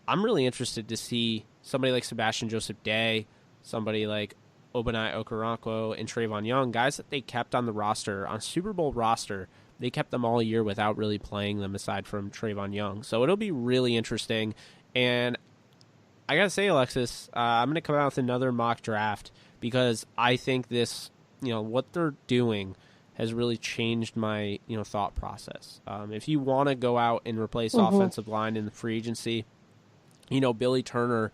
Speaker 1: I'm really interested to see somebody like Sebastian Joseph Day, somebody like Obanai Okoronkwo and Trayvon Young, guys that they kept on the roster, on a Super Bowl roster. They kept them all year without really playing them aside from Trayvon Young. So it'll be really interesting. And I got to say, Alexis, I'm going to come out with another mock draft because I think this, what they're doing has really changed my, thought process. If you want to go out and replace offensive line in the free agency, Billy Turner,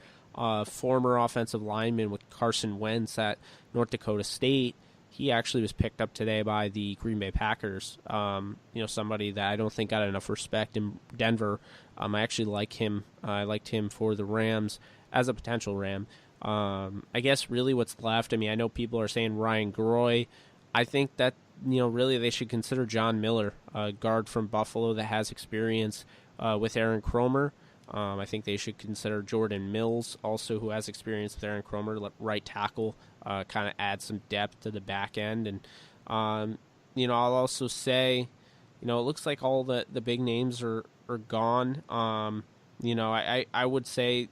Speaker 1: former offensive lineman with Carson Wentz at North Dakota State, he actually was picked up today by the Green Bay Packers. Somebody that I don't think got enough respect in Denver. I actually like him. I liked him for the Rams as a potential Ram. I guess really what's left, I know people are saying Ryan Groy. I think that, really they should consider John Miller, a guard from Buffalo that has experience with Aaron Cromer. I think they should consider Jordan Mills, also who has experience with Aaron Cromer, right tackle, kind of add some depth to the back end. And, I'll also say, it looks like all the big names are gone. I would say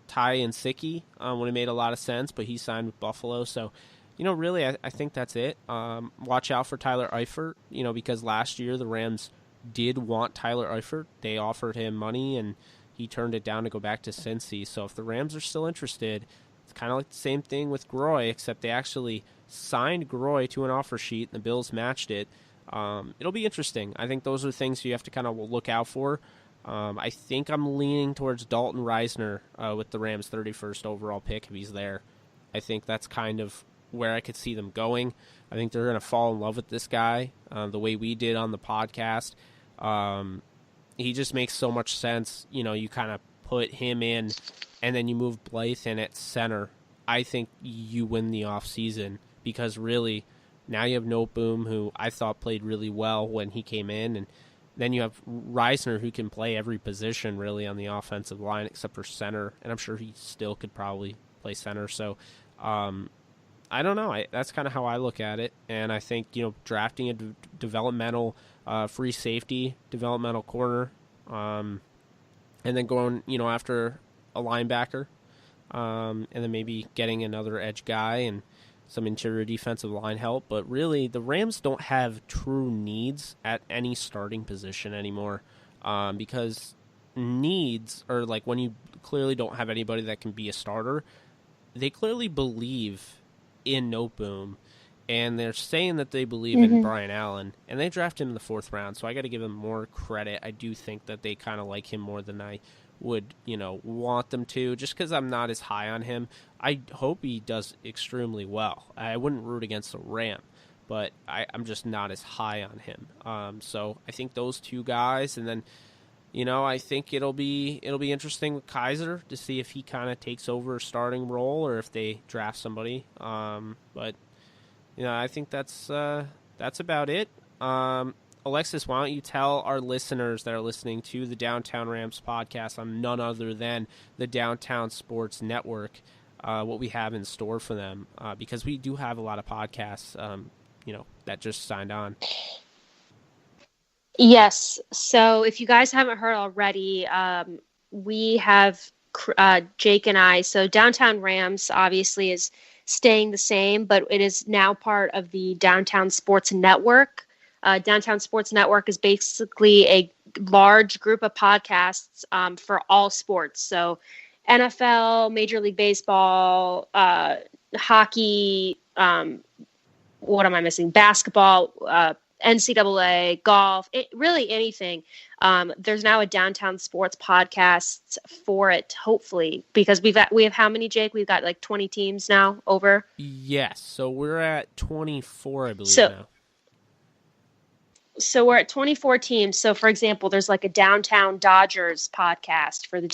Speaker 1: Ty and Sicky would have made a lot of sense, but he signed with Buffalo. So, really, I think that's it. Watch out for Tyler Eifert, because last year the Rams did want Tyler Eifert. They offered him money, and he turned it down to go back to Cincy. So if the Rams are still interested, it's kind of like the same thing with Groy, except they actually signed Groy to an offer sheet, and the Bills matched it. It'll be interesting. I think those are things you have to kind of look out for. I think I'm leaning towards Dalton Reisner with the Rams' 31st overall pick if he's there. I think that's kind of where I could see them going. I think they're going to fall in love with this guy the way we did on the podcast. He just makes so much sense. You kind of put him in, and then you move Blythe in at center. I think you win the offseason because really now you have Noteboom, who I thought played really well when he came in, and then you have Reisner, who can play every position really on the offensive line except for center, and I'm sure he still could probably play center. So I don't know. That's kind of how I look at it, and I think drafting a developmental free safety, developmental corner, and then going after a linebacker, and then maybe getting another edge guy and some interior defensive line help. But really, the Rams don't have true needs at any starting position anymore, because needs are like when you clearly don't have anybody that can be a starter. They clearly believe in Noteboom, and they're saying that they believe in Brian Allen, and they draft him in the 4th round, so I got to give them more credit. I do think that they kind of like him more than I would, want them to, just because I'm not as high on him. I hope he does extremely well. I wouldn't root against a Ram, but I'm just not as high on him. So I think those two guys, and then, I think it'll be interesting with Kaiser to see if he kind of takes over a starting role or if they draft somebody. But I think that's about it. Alexis, why don't you tell our listeners that are listening to the Downtown Rams podcast on none other than the Downtown Sports Network, what we have in store for them, because we do have a lot of podcasts, that just signed on.
Speaker 6: Yes. So if you guys haven't heard already, we have Jake and I. So Downtown Rams obviously is staying the same, but it is now part of the Downtown Sports Network. Downtown Sports Network is basically a large group of podcasts for all sports. So NFL, Major League Baseball, hockey, what am I missing? Basketball, NCAA, golf, really anything. There's now a Downtown Sports podcast for it, hopefully, because we have how many, Jake? We've got like 20 teams now over.
Speaker 1: Yes, so we're at 24, I believe now.
Speaker 6: So we're at 24 teams. So, for example, there's like a Downtown Dodgers podcast for the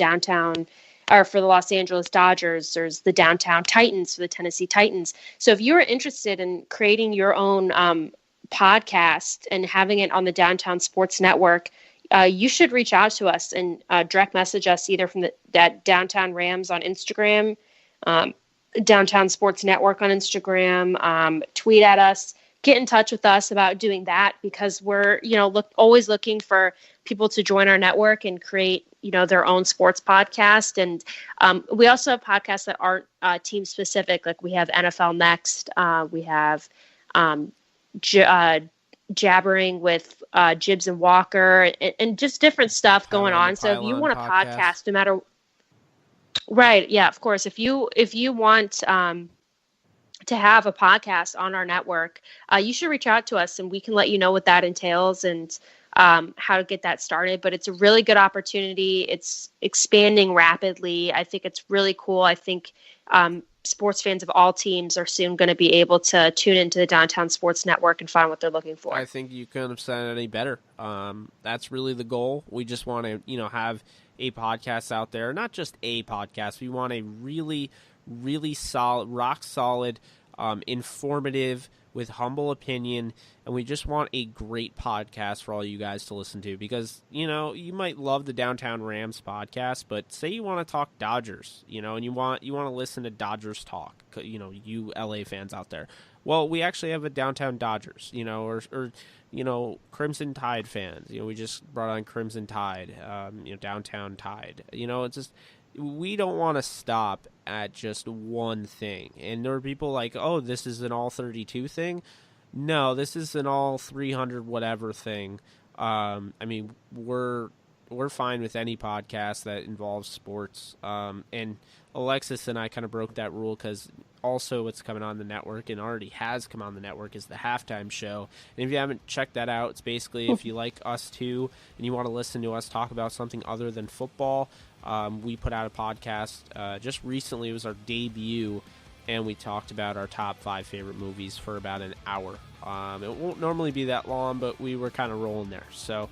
Speaker 6: for the Los Angeles Dodgers. There's the Downtown Titans for the Tennessee Titans. So if you're interested in creating your own podcast and having it on the Downtown Sports Network, you should reach out to us and direct message us either from that Downtown Rams on Instagram, Downtown Sports Network on Instagram, tweet at us. Get in touch with us about doing that, because we're, always looking for people to join our network and create, their own sports podcast. And we also have podcasts that aren't team specific. Like we have NFL Next. We have Jabbering with Gibbs and Walker, and just different stuff going on. So if you want a podcast, no matter. Right. Yeah, of course. If you want to have a podcast on our network, you should reach out to us and we can let you know what that entails and how to get that started. But it's a really good opportunity. It's expanding rapidly. I think it's really cool. I think sports fans of all teams are soon going to be able to tune into the Downtown Sports Network and find what they're looking for.
Speaker 1: I think you couldn't have said it any better. That's really the goal. We just want to, have a podcast out there, not just a podcast. We want a really, really solid, rock solid, informative, with humble opinion, and we just want a great podcast for all you guys to listen to, because you might love the Downtown Rams podcast, but say you want to talk Dodgers, and you want to listen to Dodgers talk, you LA fans out there. Well, we actually have a Downtown Dodgers, or Crimson Tide fans. We just brought on Crimson Tide, Downtown Tide. It's just, we don't want to stop at just one thing. And there are people like, oh, this is an all 32 thing. No, this is an all 300 whatever thing. We're fine with any podcast that involves sports. And Alexis and I kind of broke that rule, because also what's coming on the network and already has come on the network is the halftime show. And if you haven't checked that out, it's basically if you like us too and you want to listen to us talk about something other than football, we put out a podcast just recently. It was our debut, and we talked about our top 5 favorite movies for about an hour. It won't normally be that long, but we were kind of rolling there. So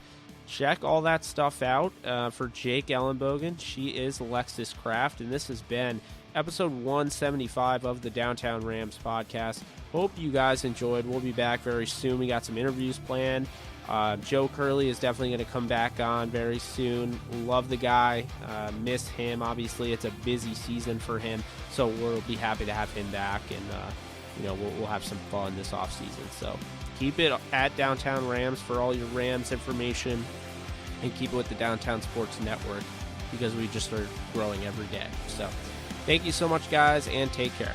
Speaker 1: check all that stuff out. For Jake Ellenbogen, she is Alexis Kraft, and this has been episode 175 of the Downtown Rams podcast. Hope you guys enjoyed. We'll be back very soon. We got some interviews planned. Joe Curley is definitely going to come back on very soon. Love the guy. Miss him. Obviously, it's a busy season for him, so we'll be happy to have him back, and we'll have some fun this offseason. So keep it at Downtown Rams for all your Rams information, and keep it with the Downtown Sports Network, because we just are growing every day. So thank you so much, guys, and take care.